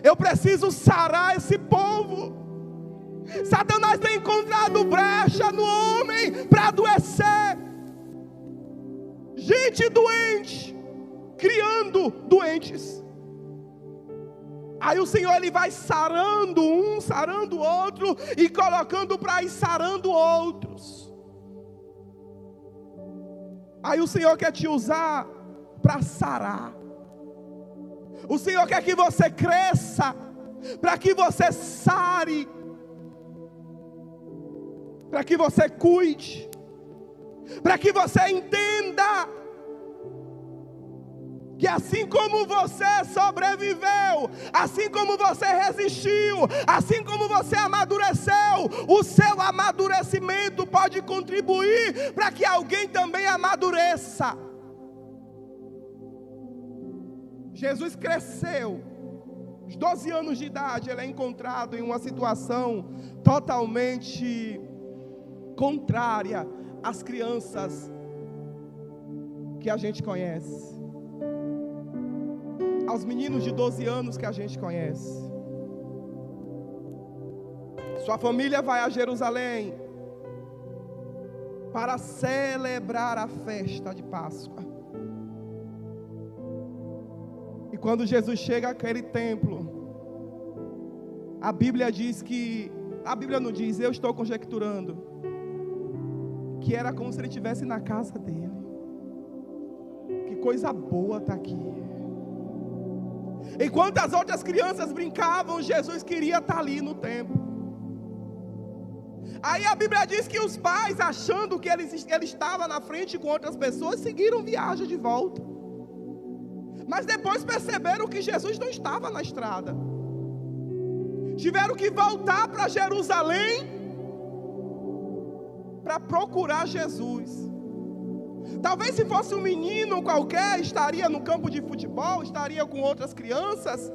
Eu preciso sarar esse povo. Satanás tem encontrado brecha no homem para adoecer. Gente doente, criando doentes. Aí o Senhor, ele vai sarando um, sarando o outro, e colocando para ir sarando outros. Aí o Senhor quer te usar para sarar. O Senhor quer que você cresça, para que você sare, para que você cuide, para que você entenda que assim como você sobreviveu, assim como você resistiu, assim como você amadureceu, o seu amadurecimento pode contribuir para que alguém também amadureça. Jesus cresceu. Aos 12 anos de idade, ele é encontrado em uma situação totalmente contrária às crianças que a gente conhece, aos meninos de 12 anos que a gente conhece. Sua família vai a Jerusalém para celebrar a festa de Páscoa. E quando Jesus chega àquele templo, A Bíblia diz que, a Bíblia não diz, eu estou conjecturando, que era como se ele estivesse na casa dele. Que coisa boa está aqui. Enquanto as outras crianças brincavam, Jesus queria estar ali no templo. Aí a Bíblia diz que os pais, achando que ele estava na frente com outras pessoas, seguiram viagem de volta. Mas depois perceberam que Jesus não estava na estrada. Tiveram que voltar para Jerusalém para procurar Jesus. Talvez se fosse um menino qualquer, estaria no campo de futebol, estaria com outras crianças.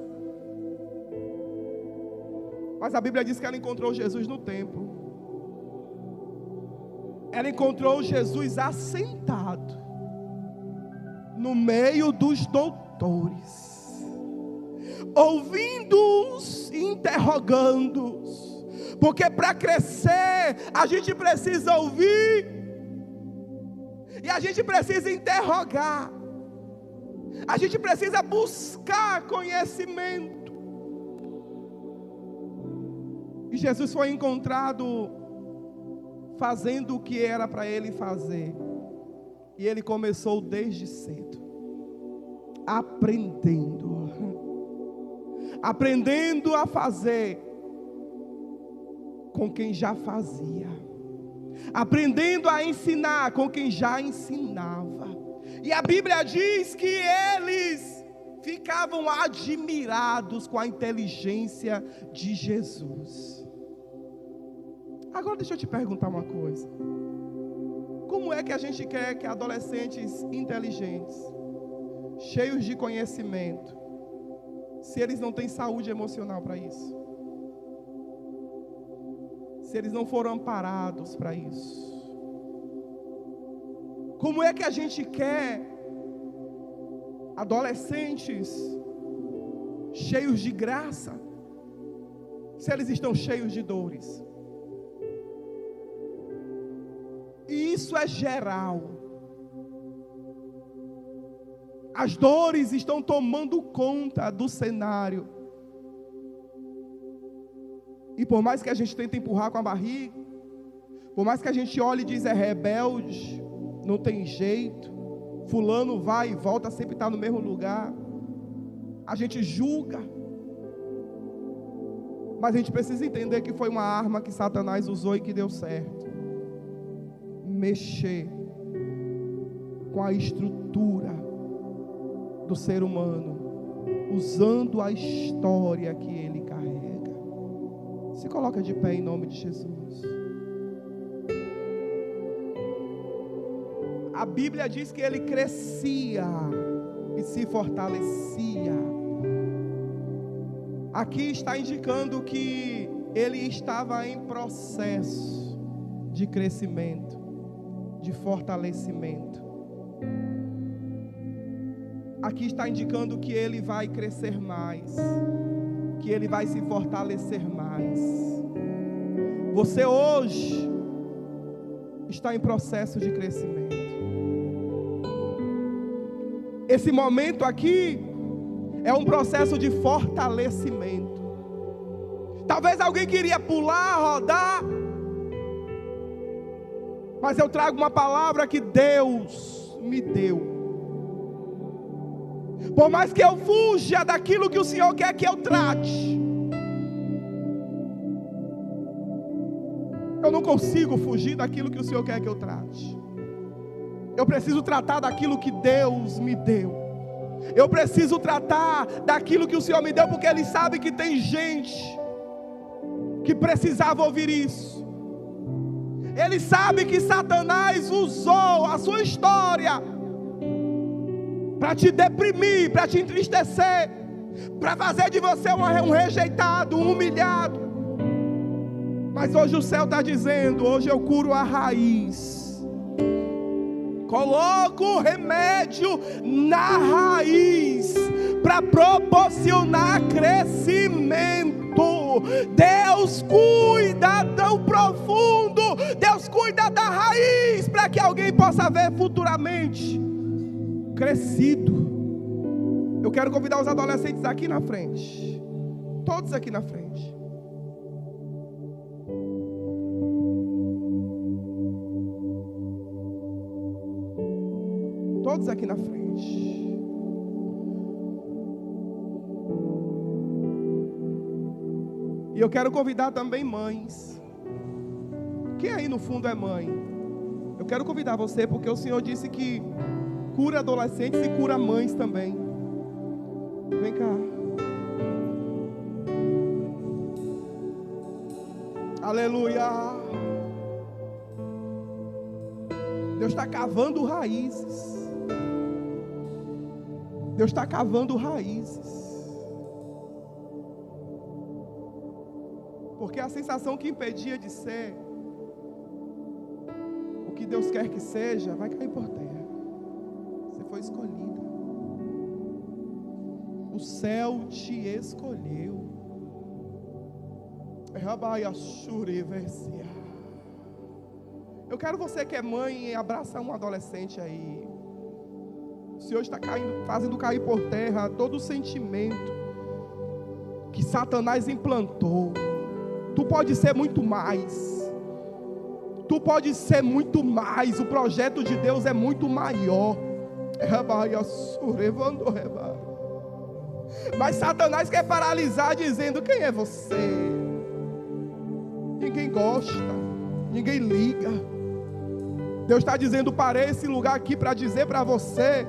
Mas a Bíblia diz que ela encontrou Jesus no templo. Ela encontrou Jesus assentado no meio dos doutores, ouvindo-os e interrogando-os, porque para crescer a gente precisa ouvir e a gente precisa interrogar, a gente precisa buscar conhecimento. E Jesus foi encontrado fazendo o que era para ele fazer. E ele começou desde cedo, aprendendo a fazer com quem já fazia, aprendendo a ensinar com quem já ensinava. E a Bíblia diz que eles ficavam admirados com a inteligência de Jesus. Agora deixa eu te perguntar uma coisa. Como é que a gente quer que adolescentes inteligentes, cheios de conhecimento, se eles não têm saúde emocional para isso? Se eles não foram amparados para isso? Como é que a gente quer adolescentes cheios de graça, se eles estão cheios de dores? E isso é geral. As dores estão tomando conta do cenário. E por mais que a gente tente empurrar com a barriga, por mais que a gente olhe e diz é rebelde, não tem jeito, fulano vai e volta, sempre está no mesmo lugar, a gente julga. Mas a gente precisa entender que foi uma arma que Satanás usou e que deu certo. Mexer com a estrutura do ser humano, usando a história que ele carrega. Se coloca de pé em nome de Jesus. A Bíblia diz que ele crescia e se fortalecia. Aqui está indicando que ele estava em processo de crescimento, de fortalecimento. Aqui está indicando que ele vai crescer mais, que ele vai se fortalecer mais. Você hoje está em processo de crescimento. Esse momento aqui é um processo de fortalecimento. Talvez alguém queria pular, rodar, mas eu trago uma palavra que Deus me deu. Por mais que eu fuja daquilo que o Senhor quer que eu trate, eu não consigo fugir daquilo que o Senhor quer que eu trate. Eu preciso tratar daquilo que Deus me deu. Eu preciso tratar daquilo que o Senhor me deu, porque Ele sabe que tem gente que precisava ouvir isso. Ele sabe que Satanás usou a sua história para te deprimir, para te entristecer, para fazer de você um rejeitado, um humilhado. Mas hoje o céu está dizendo, hoje eu curo a raiz. Coloco o remédio na raiz para proporcionar crescimento. Deus cuida tão profundo, Deus cuida da raiz para que alguém possa ver futuramente crescido. Eu quero convidar os adolescentes aqui na frente, todos aqui na frente. Todos aqui na frente. E eu quero convidar também mães. Quem aí no fundo é mãe? Eu quero convidar você, porque o Senhor disse que cura adolescentes e cura mães também. Vem cá. Aleluia. Deus está cavando raízes. Deus está cavando raízes. Porque a sensação que impedia de ser o que Deus quer que seja, vai cair por terra. Você foi escolhida. O céu te escolheu. Eu quero você que é mãe e abraça um adolescente aí. O Senhor está fazendo cair por terra todo o sentimento que Satanás implantou. Tu pode ser muito mais. Tu pode ser muito mais. O projeto de Deus é muito maior. Mas Satanás quer paralisar dizendo: quem é você? Ninguém gosta, ninguém liga. Deus está dizendo: parei esse lugar aqui para dizer para você: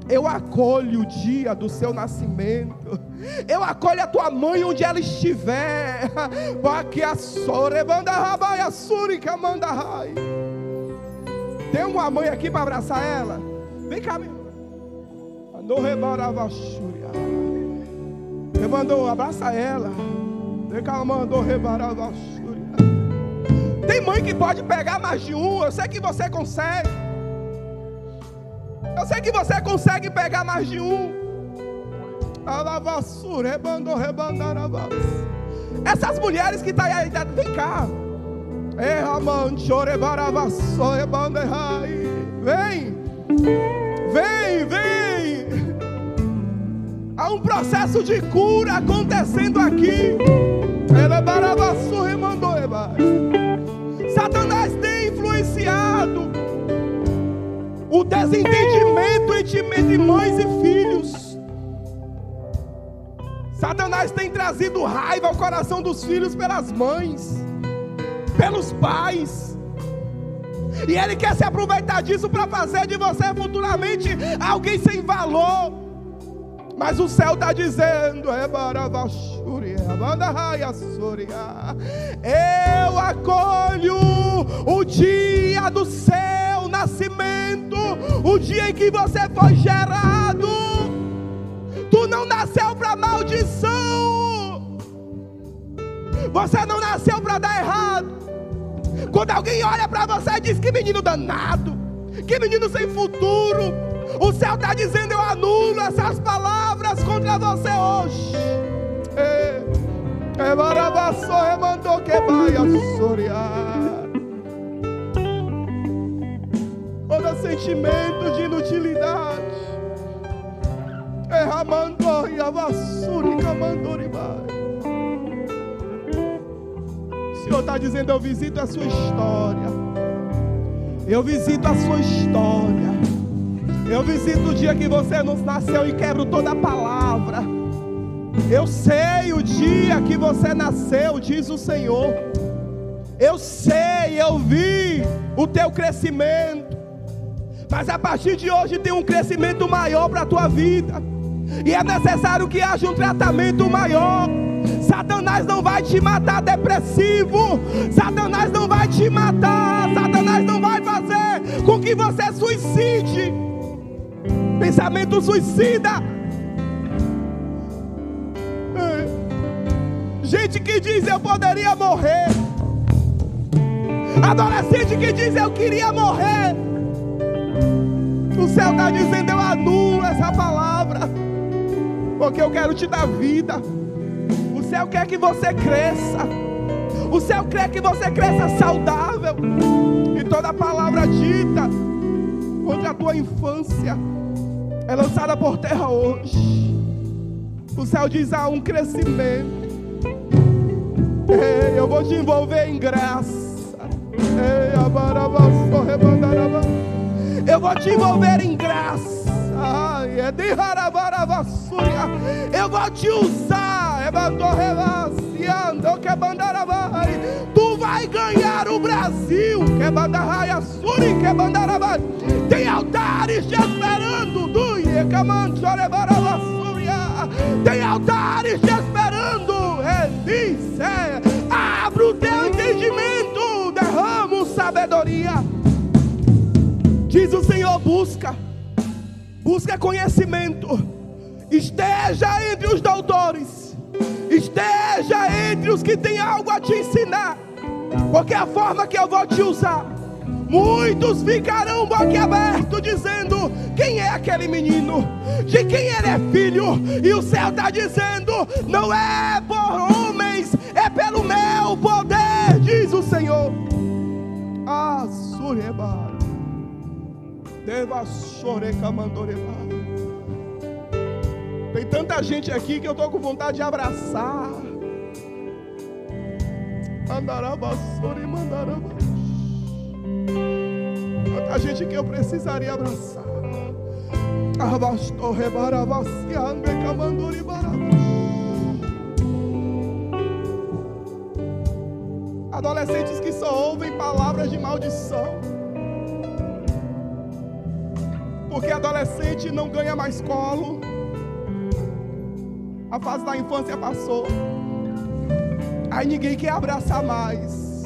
eu acolho o dia do seu nascimento. Eu acolho a tua mãe onde ela estiver. Tem uma mãe aqui para abraçar ela? Vem cá, meu. Mandou, abraça ela. Vem cá, mandou rebarar. Tem mãe que pode pegar mais de um. Eu sei que você consegue. Eu sei que você consegue pegar mais de um. Essas mulheres que estão aí, vem cá. Vem. Há um processo de cura acontecendo aqui. Satanás tem influenciado o desentendimento entre mães e filhos. Satanás tem trazido raiva ao coração dos filhos pelas mães, pelos pais. E ele quer se aproveitar disso para fazer de você futuramente alguém sem valor. Mas o céu está dizendo: eu acolho o dia do seu nascimento, o dia em que você foi gerado. Tu não nasceu para maldição. Você não nasceu para dar errado. Quando alguém olha para você e diz: que menino danado, que menino sem futuro, o céu está dizendo: eu anulo essas palavras contra você hoje. Todo sentimento de inutilidade, o Senhor está dizendo: eu visito a sua história. Eu visito a sua história. Eu visito o dia que você nos nasceu e quebro toda a palavra. Eu sei o dia que você nasceu, diz o Senhor. Eu sei, eu vi o teu crescimento. Mas a partir de hoje tem um crescimento maior para a tua vida. E é necessário que haja um tratamento maior. Satanás não vai te matar depressivo. Satanás não vai te matar. Satanás não vai fazer com que você suicide. Pensamento suicida. Gente que diz: eu poderia morrer. Adolescente que diz: eu queria morrer. O céu está dizendo: eu anulo essa palavra, porque eu quero te dar vida. O céu quer que você cresça. O céu quer que você cresça saudável. E toda palavra dita contra a tua infância é lançada por terra hoje. O céu diz: há um crescimento. Ei, eu vou te envolver em graça. Ei, Eu vou te envolver em graça. Eu vou te usar. Tu vai ganhar o Brasil. Tem altares te esperando. Tem altares te esperando. Abre o teu entendimento, derrama sabedoria. Diz o Senhor: busca conhecimento. Esteja entre os doutores, esteja entre os que têm algo a te ensinar, porque é a forma que eu vou te usar. Muitos ficarão boquiabertos dizendo: quem é aquele menino? De quem ele é filho? E o céu está dizendo: não é por homens, é pelo meu poder, diz o Senhor. Tem tanta gente aqui que eu estou com vontade de abraçar. Tanta gente que eu precisaria abraçar. Adolescentes que só ouvem palavras de maldição, porque adolescente não ganha mais colo. A fase da infância passou. Aí ninguém quer abraçar mais,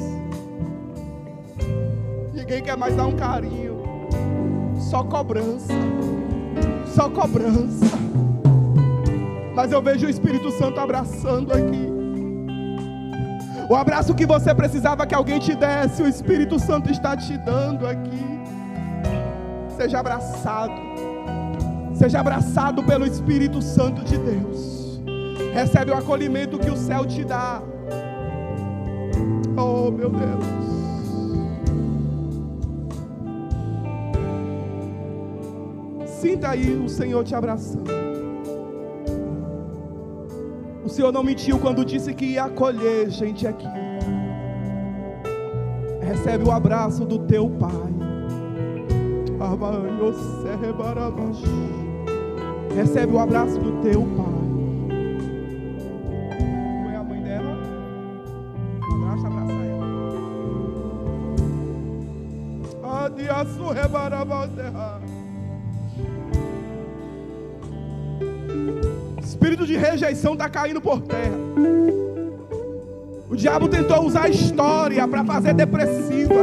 ninguém quer mais dar um carinho. Só cobrança, só cobrança. Mas eu vejo o Espírito Santo abraçando aqui. O abraço que você precisava que alguém te desse, o Espírito Santo está te dando aqui. Seja abraçado pelo Espírito Santo de Deus. Recebe o acolhimento que o céu te dá. Oh, meu Deus. Sinta aí o Senhor te abraçando. O Senhor não mentiu quando disse que ia acolher gente aqui. Recebe o abraço do teu Pai. Recebe o abraço do teu Pai. Tu é a mãe dela? Abraça ela. Espírito de rejeição está caindo por terra. O diabo tentou usar a história para fazer depressiva.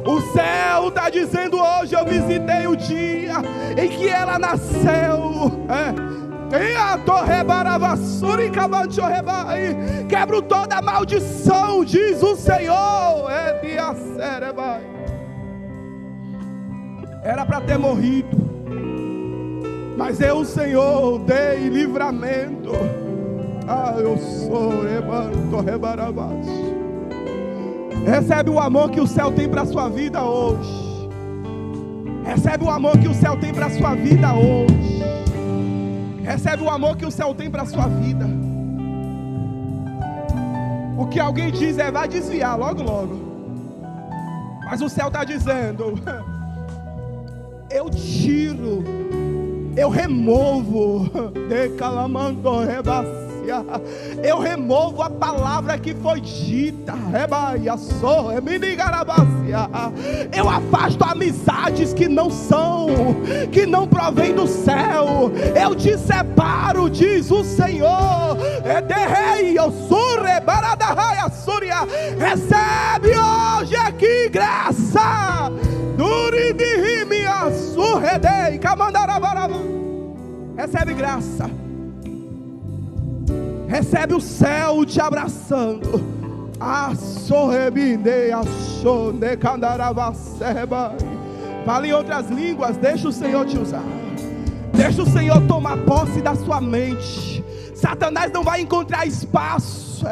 O céu está dizendo hoje: eu visitei o dia em que ela nasceu. Quebro toda a maldição, diz o Senhor. Era para ter morrido, mas eu, o Senhor, dei livramento. Eu sou Recebe o amor que o céu tem para a sua vida hoje. Recebe o amor que o céu tem para a sua vida hoje. Recebe o amor que o céu tem para a sua vida. O que alguém diz vai desviar logo, logo. Mas o céu está dizendo: eu tiro, eu removo, eu removo a palavra que foi dita. Eu afasto amizades que não provém do céu. Eu te separo, diz o Senhor. Recebe hoje aqui graça. Recebe graça. Recebe o céu te abraçando. Fale em outras línguas. Deixa o Senhor te usar. Deixa o Senhor tomar posse da sua mente. Satanás não vai encontrar espaço.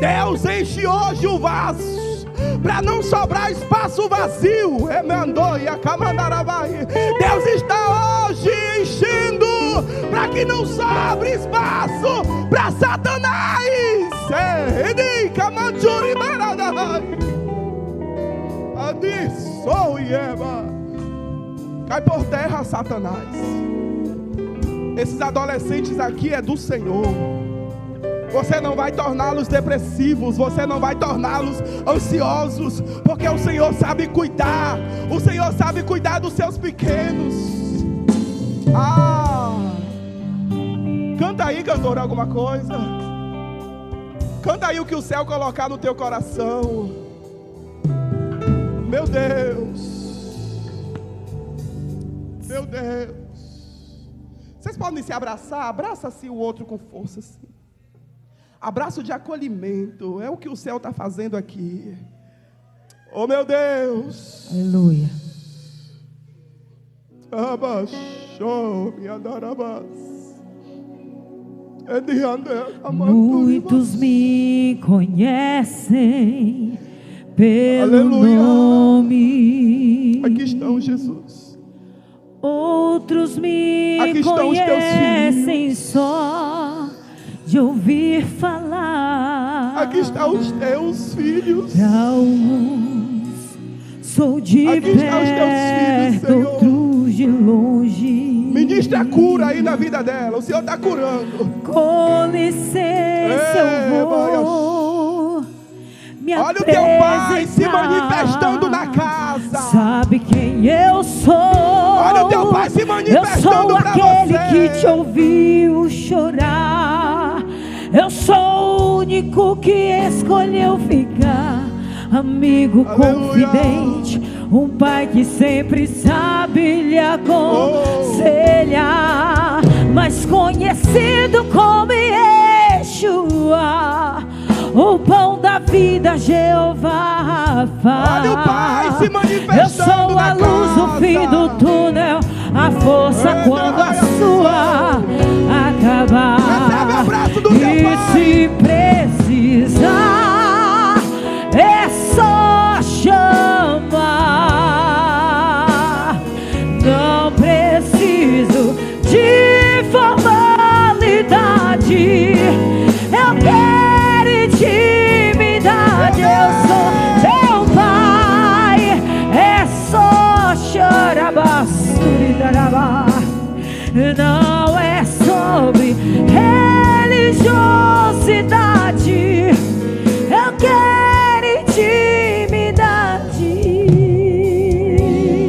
Deus enche hoje o vaso para não sobrar espaço vazio. Deus está hoje enchendo para que não sobre espaço para Satanás. Cai por terra, Satanás. Esses adolescentes aqui é do Senhor. Você não vai torná-los depressivos, você não vai torná-los ansiosos, porque o Senhor sabe cuidar. O Senhor sabe cuidar dos seus pequenos. Canta aí, cantor, alguma coisa. Canta aí o que o céu colocar no teu coração. Meu Deus. Meu Deus. Vocês podem se abraçar? Abraça-se o outro com força assim. Abraço de acolhimento. É o que o céu está fazendo aqui. Oh, meu Deus. Aleluia. Muitos me conhecem pelo Aleluia. nome. Aqui estão, Jesus. Outros me Aqui estão os teus conhecem filhos. só de ouvir falar. Aqui estão os teus filhos. Pra uns sou de Aqui estão os teus filhos, perto, Senhor. outros de longe. Ministra a cura aí na vida dela. O Senhor está curando. Com licença eu vou me Olha o teu Pai se manifestando na casa. Sabe quem eu sou? Olha o teu Pai se manifestando para você. Eu sou aquele que te ouviu chorar. Eu sou o único que escolheu ficar. Amigo, Aleluia. confidente, um pai que sempre sabe lhe aconselhar, mas conhecido como Yeshua, o pão da vida, Jeová Rafa. Olha o Pai se manifestando. Eu sou a luz do fim do túnel, a força quando a sua acabar. Recebe o abraço do teu E Pai. se precisar, é só chamar. Não preciso de formalidade. Eu quero intimidade. Eu sou teu Pai. É só chorar. Não é sobre religiosidade. Eu quero intimidade.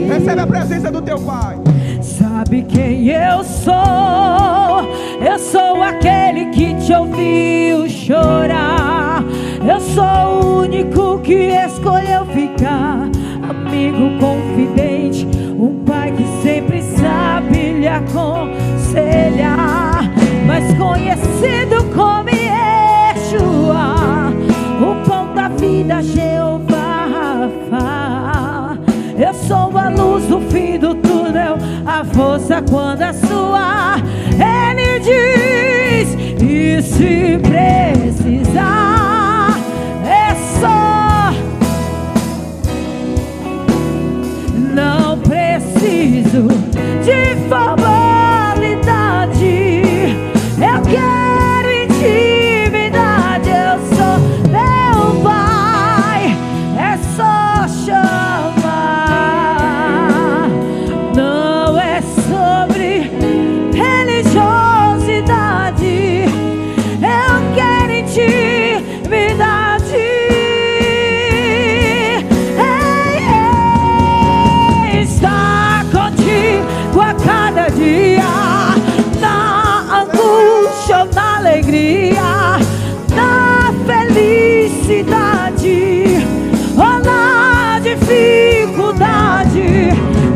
Recebe a presença do teu Pai. Sabe quem eu sou? Eu sou aquele que te ouviu chorar. Eu sou o único que escolheu ficar. Amigo confidente, um pai que sempre sabe lhe aconselhar, mas conhecido como Yeshua, o pão da vida, Jeová Rafa. Eu sou a luz do fim do túnel, a força quando a sua. Ele diz, e se precisar, é só. Não preciso de formalidade. Eu quero intimidade. Eu sou teu Pai. É só chamar. Não é sobre religiosidade. Eu quero intimidade. Está contigo a cada dia, na angústia ou na alegria, na felicidade ou na dificuldade.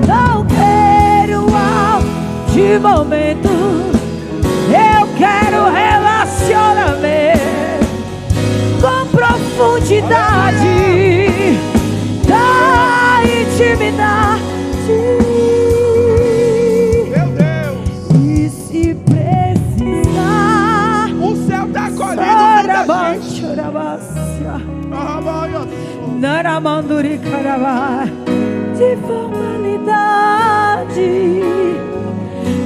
Não quero algo de momento, eu quero relacionamento com profundidade, da intimidade. Meu Deus. E se precisar, O céu está acolhendo muita gente. Naramanduri Karavá, de formalidade.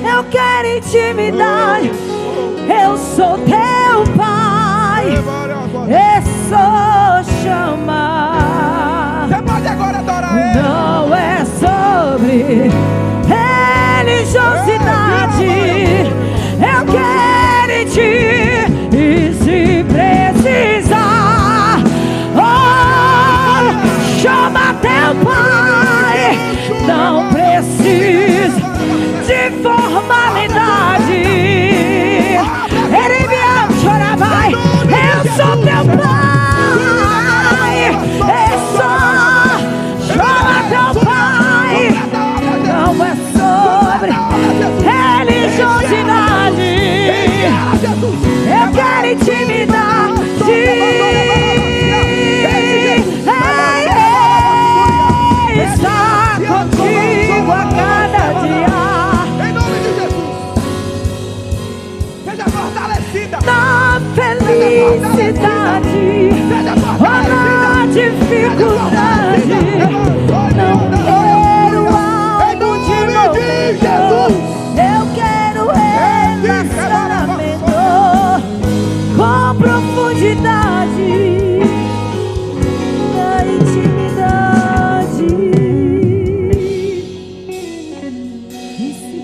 Eu quero intimidade. Eu sou teu Pai. É só chamar. Você pode agora adorar adora Ele. Não é sobre religiosidade. Eu quero em Ti. E se precisar, oh, chama Teu Pai. Não precisa de formalidade. Ele me ama, chora, vai. Eu sou Teu Pai. É só chama Teu Pai. Não é sobre religiosidade. Eu quero intimidade. Está contigo a cada dia. Em nome de Jesus. Seja fortalecida. Na felicidade ou na dificuldade. Não quero algo de momento. Eu quero relacionamento com profundidade na intimidade. E se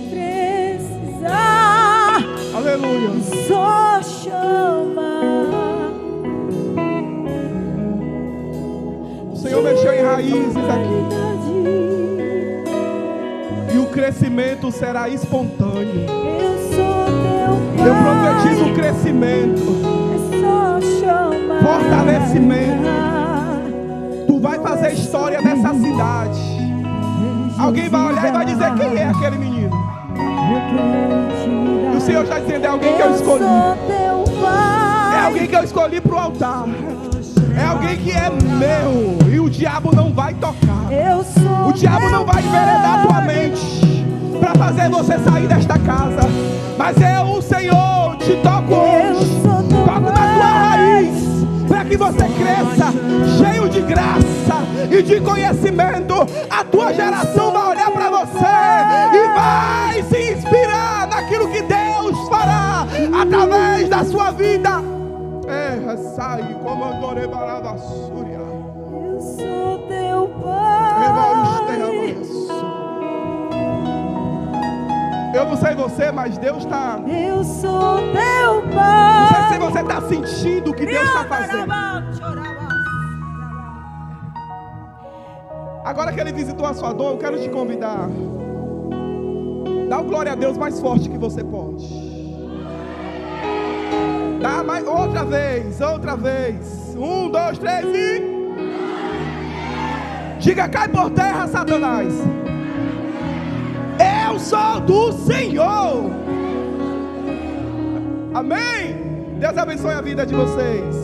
precisar, Aleluia. só chama. O Senhor mexeu em raízes aqui. E o crescimento será espontâneo. Eu sou Teu Pai. Eu profetizo o crescimento, É só chamar. fortalecimento. Tu vai fazer história nessa cidade. Alguém vai olhar e vai dizer: quem é aquele menino? E o Senhor está dizendo: é alguém que eu escolhi. É alguém que eu escolhi para o altar. É alguém que é meu. E o diabo não vai tocar. O diabo não vai enveredar tua mente para fazer você sair desta casa. Mas eu, o Senhor, te toco hoje. Toco na tua raiz, para que você cresça cheio de graça e de conhecimento. A tua geração vai olhar para você e vai se inspirar naquilo que Deus fará através da sua vida. Sai, comandore Barabasúria. Eu sou Teu Pai. Eu não sei você, mas Deus está. Eu sou Teu Não Pai. sei se você está sentindo o que Deus está fazendo. Agora que Ele visitou a sua dor, eu quero te convidar. Dá o glória a Deus mais forte que você pode. Dá mais, outra vez, outra vez. 1, 2, 3 e... Diga: cai por terra, Satanás. Eu sou do Senhor. Amém. Deus abençoe a vida de vocês.